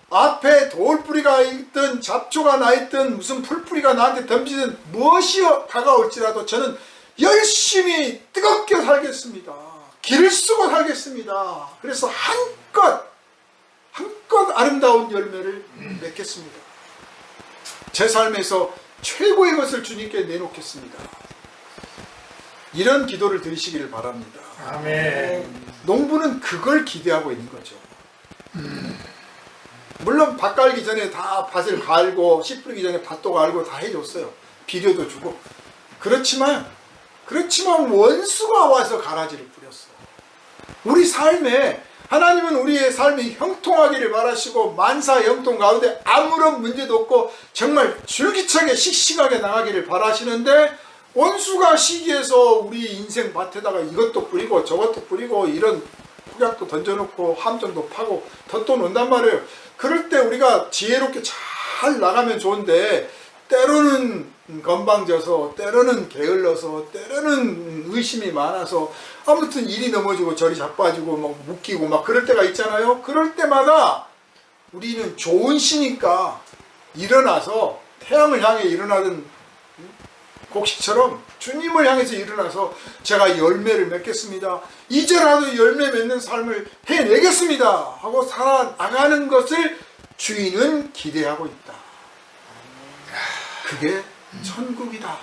앞에 돌뿌리가 있든 잡초가 나 있든 무슨 풀뿌리가 나한테 던지든 무엇이 다가올지라도 저는 열심히 뜨겁게 살겠습니다. 길을 쓰고 살겠습니다. 그래서 한껏 아름다운 열매를 맺겠습니다. 제 삶에서 최고의 것을 주님께 내놓겠습니다. 이런 기도를 드리시기를 바랍니다. 아멘. 농부는 그걸 기대하고 있는 거죠. 물론 밭 갈기 전에 다 밭을 갈고 씨 뿌리기 전에 밭도 갈고 다 해줬어요. 비료도 주고. 그렇지만 원수가 와서 가라지를 뿌렸어. 우리 삶에 하나님은 우리의 삶이 형통하기를 바라시고 만사 형통 가운데 아무런 문제도 없고 정말 줄기차게 씩씩하게 나가기를 바라시는데 원수가 시기해서 우리 인생 밭에다가 이것도 뿌리고 저것도 뿌리고 이런 폭약도 던져놓고 함정도 파고 덧도 놓는단 말이에요. 그럴 때 우리가 지혜롭게 잘 나가면 좋은데 때로는 건방져서 때로는 게을러서 때로는 의심이 많아서 아무튼 일이 넘어지고 저리 자빠지고 막 묶이고 막 그럴 때가 있잖아요. 그럴 때마다 우리는 좋은 시니까 일어나서 태양을 향해 일어나던 곡식처럼 주님을 향해서 일어나서 제가 열매를 맺겠습니다. 이제라도 열매 맺는 삶을 해내겠습니다 하고 살아나가는 것을 주인은 기대하고 있다. 그게 천국이다.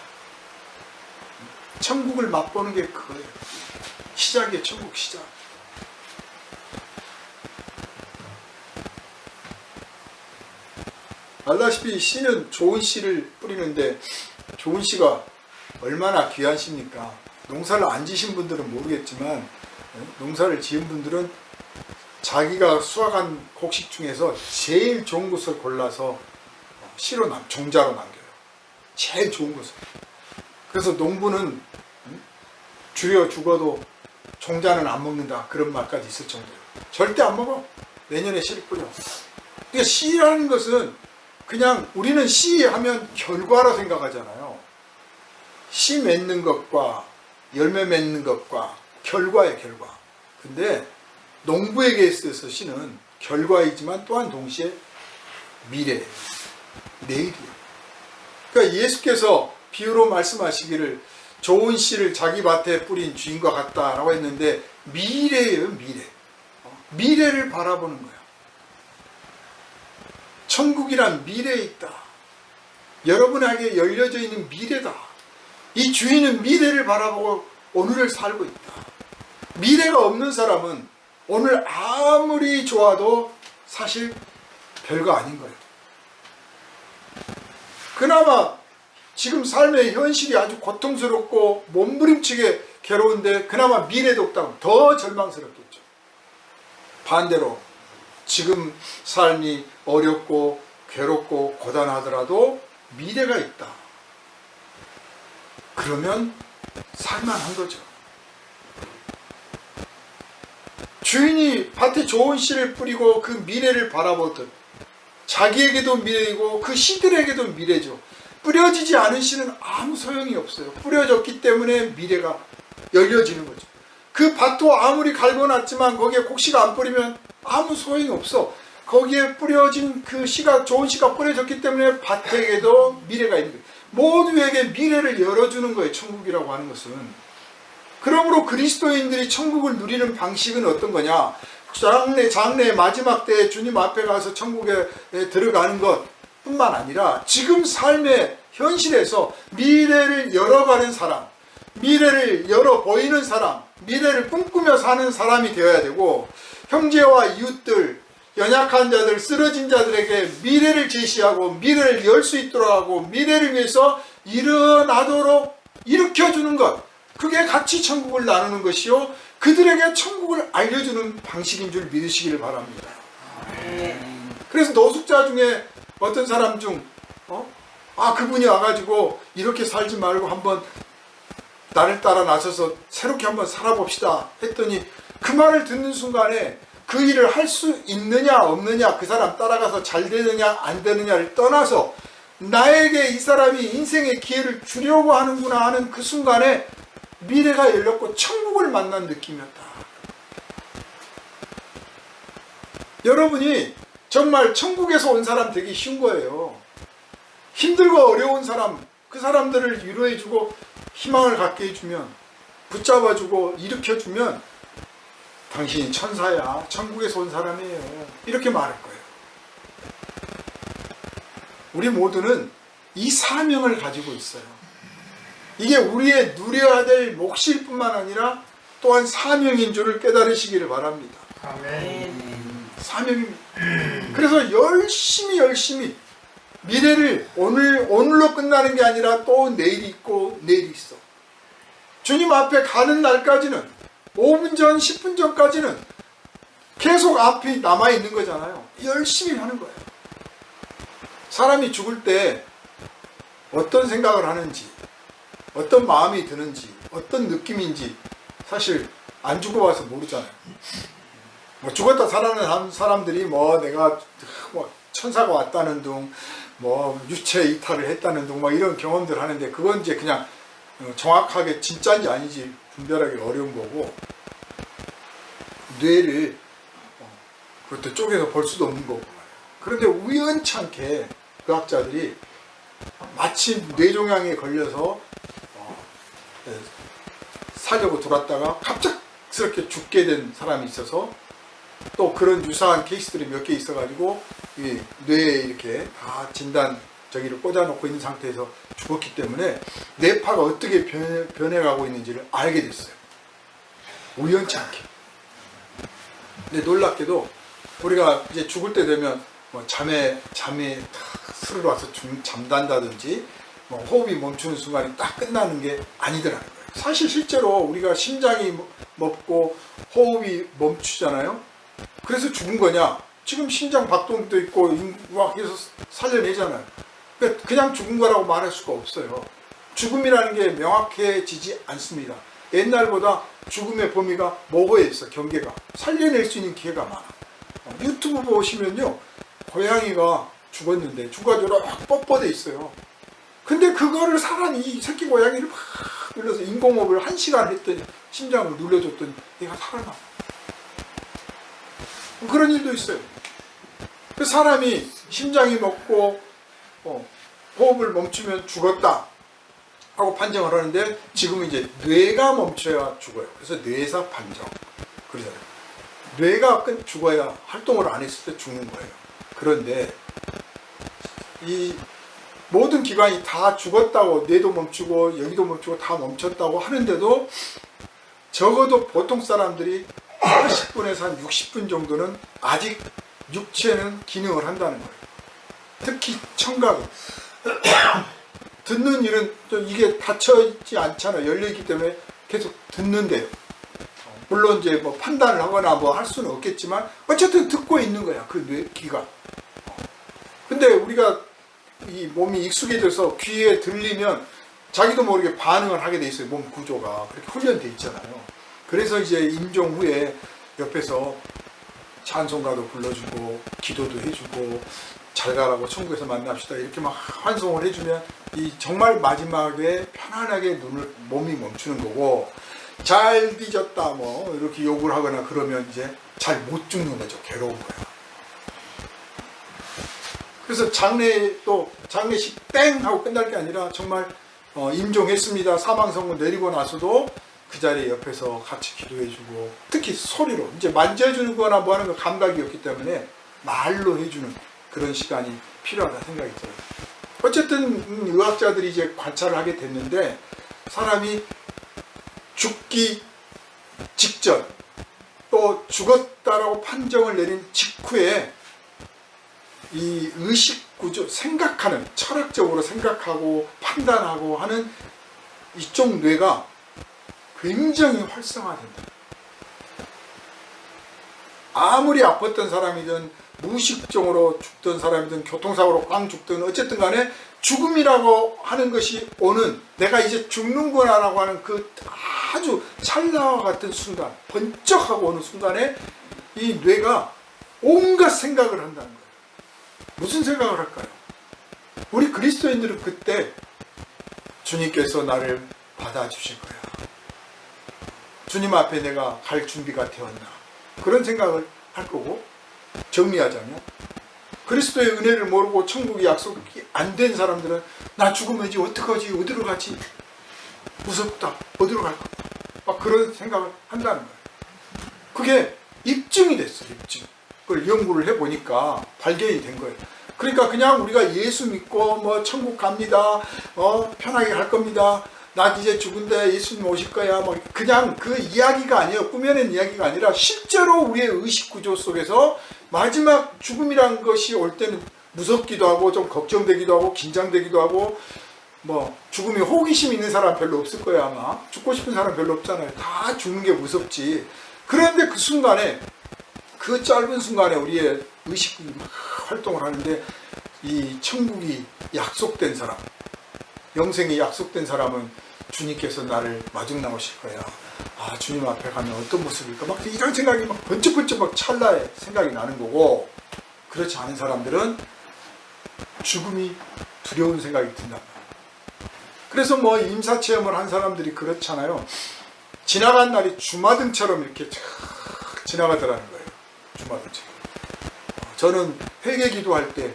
천국을 맛보는 게 그거예요. 시작이에요. 천국 시작. 알다시피 씨는 좋은 씨를 뿌리는데 좋은 씨가 얼마나 귀한 씨입니까? 농사를 안 지신 분들은 모르겠지만 농사를 지은 분들은 자기가 수확한 곡식 중에서 제일 좋은 것을 골라서 씨로 종자로 남겨요. 제일 좋은 것을. 그래서 농부는 줄여 죽어도 종자는 안 먹는다 그런 말까지 있을 정도예요. 절대 안 먹어. 내년에 씨를 뿌려. 그러니까 씨라는 것은 그냥 우리는 씨 하면 결과로 생각하잖아요. 씨 맺는 것과 열매 맺는 것과 결과예요, 결과. 근데 농부에게 있어서 씨는 결과이지만 또한 동시에 미래예요. 내일이에요. 그러니까 예수께서 비유로 말씀하시기를 좋은 씨를 자기 밭에 뿌린 주인과 같다라고 했는데 미래예요, 미래. 미래를 바라보는 거예요. 천국이란 미래에 있다. 여러분에게 열려져 있는 미래다. 이 주인은 미래를 바라보고 오늘을 살고 있다. 미래가 없는 사람은 오늘 아무리 좋아도 사실 별거 아닌 거예요. 그나마 지금 삶의 현실이 아주 고통스럽고 몸부림치게 괴로운데 그나마 미래도 없다고 더 절망스럽겠죠. 반대로 지금 삶이 어렵고 괴롭고 고단하더라도 미래가 있다. 그러면 살만한 거죠. 주인이 밭에 좋은 씨를 뿌리고 그 미래를 바라보듯 자기에게도 미래이고 그 씨들에게도 미래죠. 뿌려지지 않은 씨는 아무 소용이 없어요. 뿌려졌기 때문에 미래가 열려지는 거죠. 그 밭도 아무리 갈궈놨지만 거기에 곡씨가 안 뿌리면 아무 소용이 없어. 거기에 뿌려진 그 씨가, 좋은 씨가 뿌려졌기 때문에 밭에게도 미래가 있는 거예요. 모두에게 미래를 열어주는 거예요, 천국이라고 하는 것은. 그러므로 그리스도인들이 천국을 누리는 방식은 어떤 거냐? 장래 마지막 때에 주님 앞에 가서 천국에 들어가는 것 뿐만 아니라 지금 삶의 현실에서 미래를 열어가는 사람, 미래를 열어 보이는 사람, 미래를 꿈꾸며 사는 사람이 되어야 되고, 형제와 이웃들, 연약한 자들, 쓰러진 자들에게 미래를 제시하고 미래를 열 수 있도록 하고 미래를 위해서 일어나도록 일으켜주는 것, 그게 같이 천국을 나누는 것이요, 그들에게 천국을 알려주는 방식인 줄 믿으시기를 바랍니다. 그래서 노숙자 중에 어떤 사람 중 그분이 와가지고 이렇게 살지 말고 한번 나를 따라 나서서 새롭게 한번 살아봅시다 했더니 그 말을 듣는 순간에 그 일을 할 수 있느냐 없느냐, 그 사람 따라가서 잘 되느냐 안 되느냐를 떠나서 나에게 이 사람이 인생의 기회를 주려고 하는구나 하는 그 순간에 미래가 열렸고 천국을 만난 느낌이었다. 여러분이 정말 천국에서 온 사람 되기 쉬운 거예요. 힘들고 어려운 사람, 그 사람들을 위로해주고 희망을 갖게 해주면, 붙잡아주고 일으켜주면 당신이 천사야, 천국에서 온 사람이에요, 이렇게 말할 거예요. 우리 모두는 이 사명을 가지고 있어요. 이게 우리의 누려야 될 몫일 뿐만 아니라 또한 사명인 줄을 깨달으시기를 바랍니다. 아멘. 사명입니다. 그래서 열심히 미래를 오늘로 끝나는 게 아니라 또 내일이 있고 내일이 있어. 주님 앞에 가는 날까지는 5분 전, 10분 전까지는 계속 앞이 남아있는 거잖아요. 열심히 하는 거예요. 사람이 죽을 때 어떤 생각을 하는지, 어떤 마음이 드는지, 어떤 느낌인지 사실 안 죽어봐서 모르잖아요. 죽었다 살아난 사람들이 내가 천사가 왔다는 둥, 유체 이탈을 했다는 둥, 이런 경험들 하는데 그건 이제 그냥 정확하게 진짜인지 아닌지 분별하기 어려운 거고, 뇌를 그것도 쪼개서 볼 수도 없는 거고. 그런데 우연찮게 그 학자들이 마치 뇌종양에 걸려서 살려고 돌았다가 갑작스럽게 죽게 된 사람이 있어서, 또 그런 유사한 케이스들이 몇 개 있어가지고 이 뇌에 이렇게 다 진단 저기를 꽂아놓고 있는 상태에서 죽었기 때문에 뇌파가 어떻게 변해가고 있는지를 알게 됐어요. 우연치 않게. 근데 놀랍게도 우리가 이제 죽을 때 되면 잠에 스르르 와서 잠단다든지 호흡이 멈추는 순간이 딱 끝나는 게 아니더라는 거예요. 사실 실제로 우리가 심장이 멎고 호흡이 멈추잖아요. 그래서 죽은 거냐? 지금 심장 박동도 있고 막 해서 살려내잖아요. 그냥 죽은 거라고 말할 수가 없어요. 죽음이라는 게 명확해지지 않습니다. 옛날보다 죽음의 범위가 모호해졌어. 경계가 살려낼 수 있는 기회가 많아. 유튜브 보시면요, 고양이가 죽었는데 죽어가지고 막 뻣뻣해 있어요. 근데 그거를 사람이 이 새끼 고양이를 막 눌러서 인공호흡을 1시간 했더니, 심장을 눌러줬더니 얘가 살아나. 그런 일도 있어요. 그 사람이 심장이 멎고 호흡을 멈추면 죽었다. 하고 판정을 하는데 지금은 이제 뇌가 멈춰야 죽어요. 그래서 뇌사 판정. 그래서 뇌가 죽어야 활동을 안 했을 때 죽는 거예요. 그런데 이 모든 기관이 다 죽었다고, 뇌도 멈추고 여기도 멈추고 다 멈췄다고 하는데도 적어도 보통 사람들이 40분에서 한 60분 정도는 아직 육체는 기능을 한다는 거예요. 특히 청각은 듣는 일은 이게 닫혀있지 않잖아요. 열려있기 때문에 계속 듣는데요. 물론 이제 뭐 판단을 하거나 뭐 할 수는 없겠지만 어쨌든 듣고 있는 거야. 그 귀가. 근데 우리가 이 몸이 익숙해져서 귀에 들리면 자기도 모르게 반응을 하게 돼 있어요. 몸 구조가 그렇게 훈련돼 있잖아요. 그래서 이제 임종 후에 옆에서 찬송가도 불러주고 기도도 해주고 잘 가라고 천국에서 만납시다 이렇게 막 환송을 해주면 이 정말 마지막에 편안하게 몸이 멈추는 거고, 잘 뒤졌다 뭐 이렇게 욕을 하거나 그러면 이제 잘 못 죽는 거죠. 괴로운 거야. 그래서 장례식 땡 하고 끝날 게 아니라 정말 임종했습니다 사망선고 내리고 나서도 그 자리에 옆에서 같이 기도해주고, 특히 소리로 이제 만져주는 거나 뭐 하는 거 감각이 없기 때문에 말로 해주는 그런 시간이 필요하다 생각이 들어요. 어쨌든 의학자들이 이제 관찰을 하게 됐는데 사람이 죽기 직전 또 죽었다라고 판정을 내린 직후에 이 의식구조, 생각하는, 철학적으로 생각하고 판단하고 하는 이쪽 뇌가 굉장히 활성화된다. 아무리 아팠던 사람이든 무의식적으로 죽던 사람이든 교통사고로 꽝 죽든 어쨌든 간에 죽음이라고 하는 것이 오는, 내가 이제 죽는구나 라고 하는 그 아주 찰나와 같은 순간, 번쩍하고 오는 순간에 이 뇌가 온갖 생각을 한다는 거예요. 무슨 생각을 할까요? 우리 그리스도인들은 그때 주님께서 나를 받아주실 거야. 주님 앞에 내가 갈 준비가 되었나. 그런 생각을 할 거고, 정리하자면 그리스도의 은혜를 모르고 천국이 약속이 안 된 사람들은 나 죽으면 이제 어떡하지? 어디로 가지? 무섭다. 어디로 갈까? 막 그런 생각을 한다는 거예요. 그게 입증이 됐어요. 입증. 그걸 연구를 해보니까 발견이 된 거예요. 그러니까 그냥 우리가 예수 믿고 뭐 천국 갑니다. 편하게 갈 겁니다. 나 이제 죽은데 예수님 오실 거야. 뭐 그냥 그 이야기가 아니에요. 꾸며낸 이야기가 아니라 실제로 우리의 의식구조 속에서 마지막 죽음이란 것이 올 때는 무섭기도 하고 좀 걱정되기도 하고 긴장되기도 하고, 뭐 죽음에 호기심 있는 사람 별로 없을 거야. 아마 죽고 싶은 사람 별로 없잖아요. 다 죽는 게 무섭지. 그런데 그 순간에, 그 짧은 순간에 우리의 의식이 막 활동을 하는데 이 천국이 약속된 사람, 영생이 약속된 사람은 주님께서 나를 마중 나오실 거야. 아, 주님 앞에 가면 어떤 모습일까? 막 이런 생각이 막 번쩍번쩍 막 찰나에 생각이 나는 거고, 그렇지 않은 사람들은 죽음이 두려운 생각이 든다. 그래서 뭐 임사체험을 한 사람들이 그렇잖아요. 지나간 날이 주마등처럼 이렇게 쫙 지나가더라는 거예요. 주마등처럼. 저는 회개 기도할 때,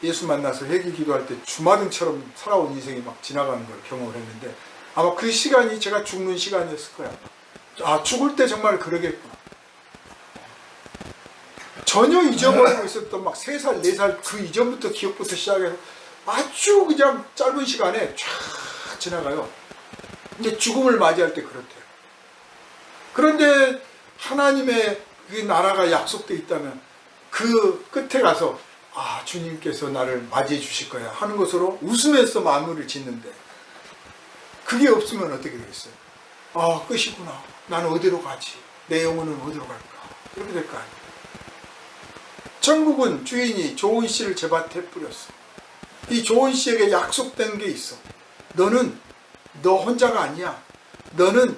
예수 만나서 회개 기도할 때 주마등처럼 살아온 인생이 막 지나가는 걸 경험을 했는데, 아마 그 시간이 제가 죽는 시간이었을 거야. 아, 죽을 때 정말 그러겠구나. 전혀 잊어버리고 있었던 막 3살, 4살 그 이전부터 기억부터 시작해서 아주 그냥 짧은 시간에 쫙 지나가요. 이제 죽음을 맞이할 때 그렇대요. 그런데 하나님의 그 나라가 약속되어 있다면 그 끝에 가서 아, 주님께서 나를 맞이해 주실 거야 하는 것으로 웃으면서 마무리를 짓는데, 그게 없으면 어떻게 되겠어요? 아, 끝이구나. 나는 어디로 가지? 내 영혼은 어디로 갈까? 이렇게 될 거 아니에요. 천국은 주인이 조은 씨를 제 밭에 뿌렸어. 이 조은 씨에게 약속된 게 있어. 너는 너 혼자가 아니야. 너는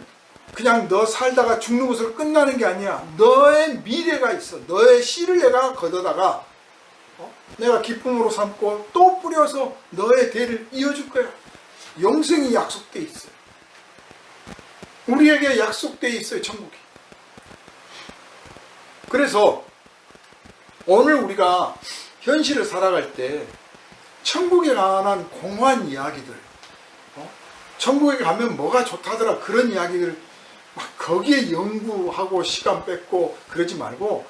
그냥 너 살다가 죽는 것으로 끝나는 게 아니야. 너의 미래가 있어. 너의 씨를 내가 걷어다가 내가 기쁨으로 삼고 또 뿌려서 너의 대를 이어줄 거야. 영생이 약속돼 있어요. 우리에게 약속돼 있어요, 천국이. 그래서 오늘 우리가 현실을 살아갈 때 천국에 관한 공허한 이야기들, 천국에 가면 뭐가 좋다더라 그런 이야기를 막 거기에 연구하고 시간 뺏고 그러지 말고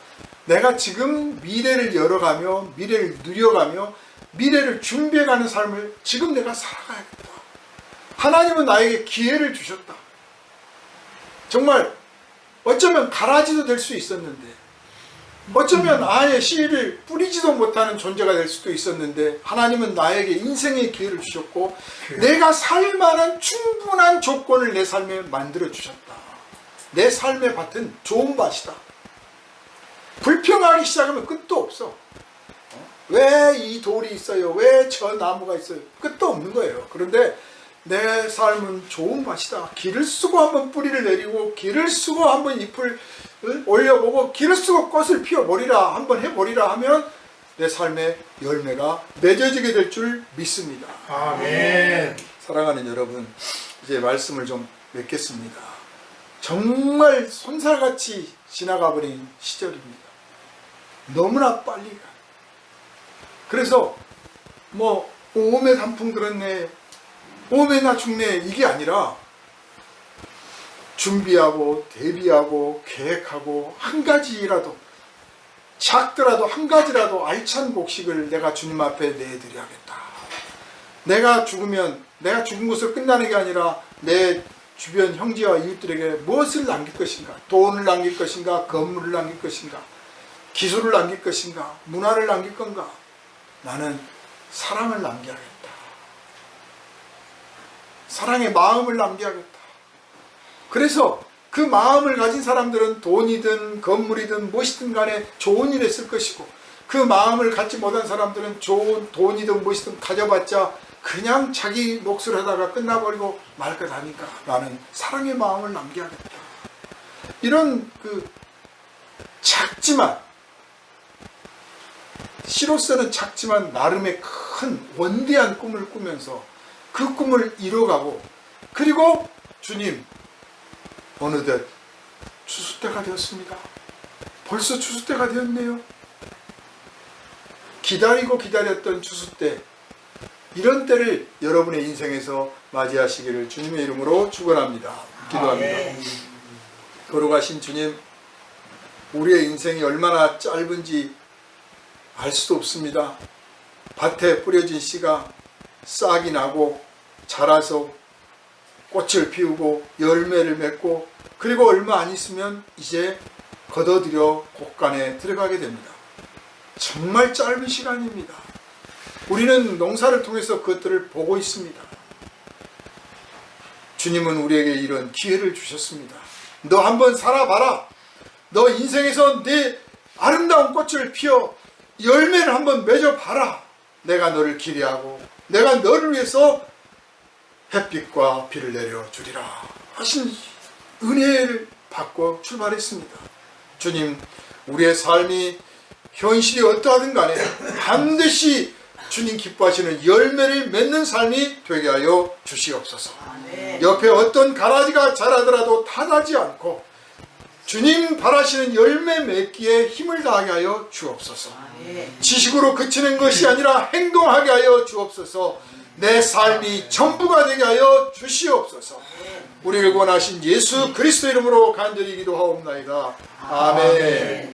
내가 지금 미래를 열어가며 미래를 누려가며 미래를 준비해가는 삶을 지금 내가 살아가야겠다. 하나님은 나에게 기회를 주셨다. 정말 어쩌면 가라지도 될 수 있었는데 어쩌면 아예 씨를 뿌리지도 못하는 존재가 될 수도 있었는데 하나님은 나에게 인생의 기회를 주셨고 내가 살만한 충분한 조건을 내 삶에 만들어 주셨다. 내 삶의 밭은 좋은 밭이다. 불평하기 시작하면 끝도 없어. 왜 이 돌이 있어요? 왜 저 나무가 있어요? 끝도 없는 거예요. 그런데 내 삶은 좋은 밭이다. 길을 쓰고 한번 뿌리를 내리고 길을 쓰고 한번 잎을 올려보고 길을 쓰고 꽃을 피워버리라 한번 해버리라 하면 내 삶의 열매가 맺어지게 될 줄 믿습니다. 아멘. 사랑하는 여러분, 이제 말씀을 좀 맺겠습니다. 정말 손살같이 지나가 버린 시절입니다. 너무나 빨리 가. 그래서 뭐 오메 단풍 들었네, 오메나 죽네 이게 아니라 준비하고 대비하고 계획하고 한 가지라도 작더라도 한 가지라도 알찬 곡식을 내가 주님 앞에 내드려야겠다. 내가 죽으면 내가 죽은 것으로 끝나는 게 아니라 내 주변 형제와 이웃들에게 무엇을 남길 것인가? 돈을 남길 것인가? 건물을 남길 것인가? 기술을 남길 것인가? 문화를 남길 건가? 나는 사랑을 남겨야겠다. 사랑의 마음을 남겨야겠다. 그래서 그 마음을 가진 사람들은 돈이든 건물이든 무엇이든 간에 좋은 일에 쓸 것이고 그 마음을 갖지 못한 사람들은 좋은 돈이든 무엇이든 가져봤자 그냥 자기 몫을 하다가 끝나버리고 말 것 아니까 나는 사랑의 마음을 남겨야겠다. 이런 작지만 시로서는 작지만 나름의 큰 원대한 꿈을 꾸면서 그 꿈을 이뤄가고 그리고 주님 어느덧 추수 때가 되었습니다. 벌써 추수 때가 되었네요. 기다리고 기다렸던 추수 때 이런 때를 여러분의 인생에서 맞이하시기를 주님의 이름으로 축원합니다. 기도합니다. 걸어가신 주님, 우리의 인생이 얼마나 짧은지 알 수도 없습니다. 밭에 뿌려진 씨가 싹이 나고 자라서 꽃을 피우고 열매를 맺고 그리고 얼마 안 있으면 이제 걷어들여 곡간에 들어가게 됩니다. 정말 짧은 시간입니다. 우리는 농사를 통해서 그것들을 보고 있습니다. 주님은 우리에게 이런 기회를 주셨습니다. 너 한번 살아봐라. 너 인생에서 내 아름다운 꽃을 피워 열매를 한번 맺어봐라. 내가 너를 기대하고 내가 너를 위해서 햇빛과 비를 내려주리라 하신 은혜를 받고 출발했습니다. 주님, 우리의 삶이 현실이 어떠하든 간에 반드시 주님 기뻐하시는 열매를 맺는 삶이 되게 하여 주시옵소서. 옆에 어떤 가라지가 자라더라도 타나지 않고 주님 바라시는 열매 맺기에 힘을 다하게 하여 주옵소서. 지식으로 그치는 것이 아니라 행동하게 하여 주옵소서. 내 삶이 전부가 되게 하여 주시옵소서. 우리를 구원하신 예수 그리스도 이름으로 간절히 기도하옵나이다. 아멘.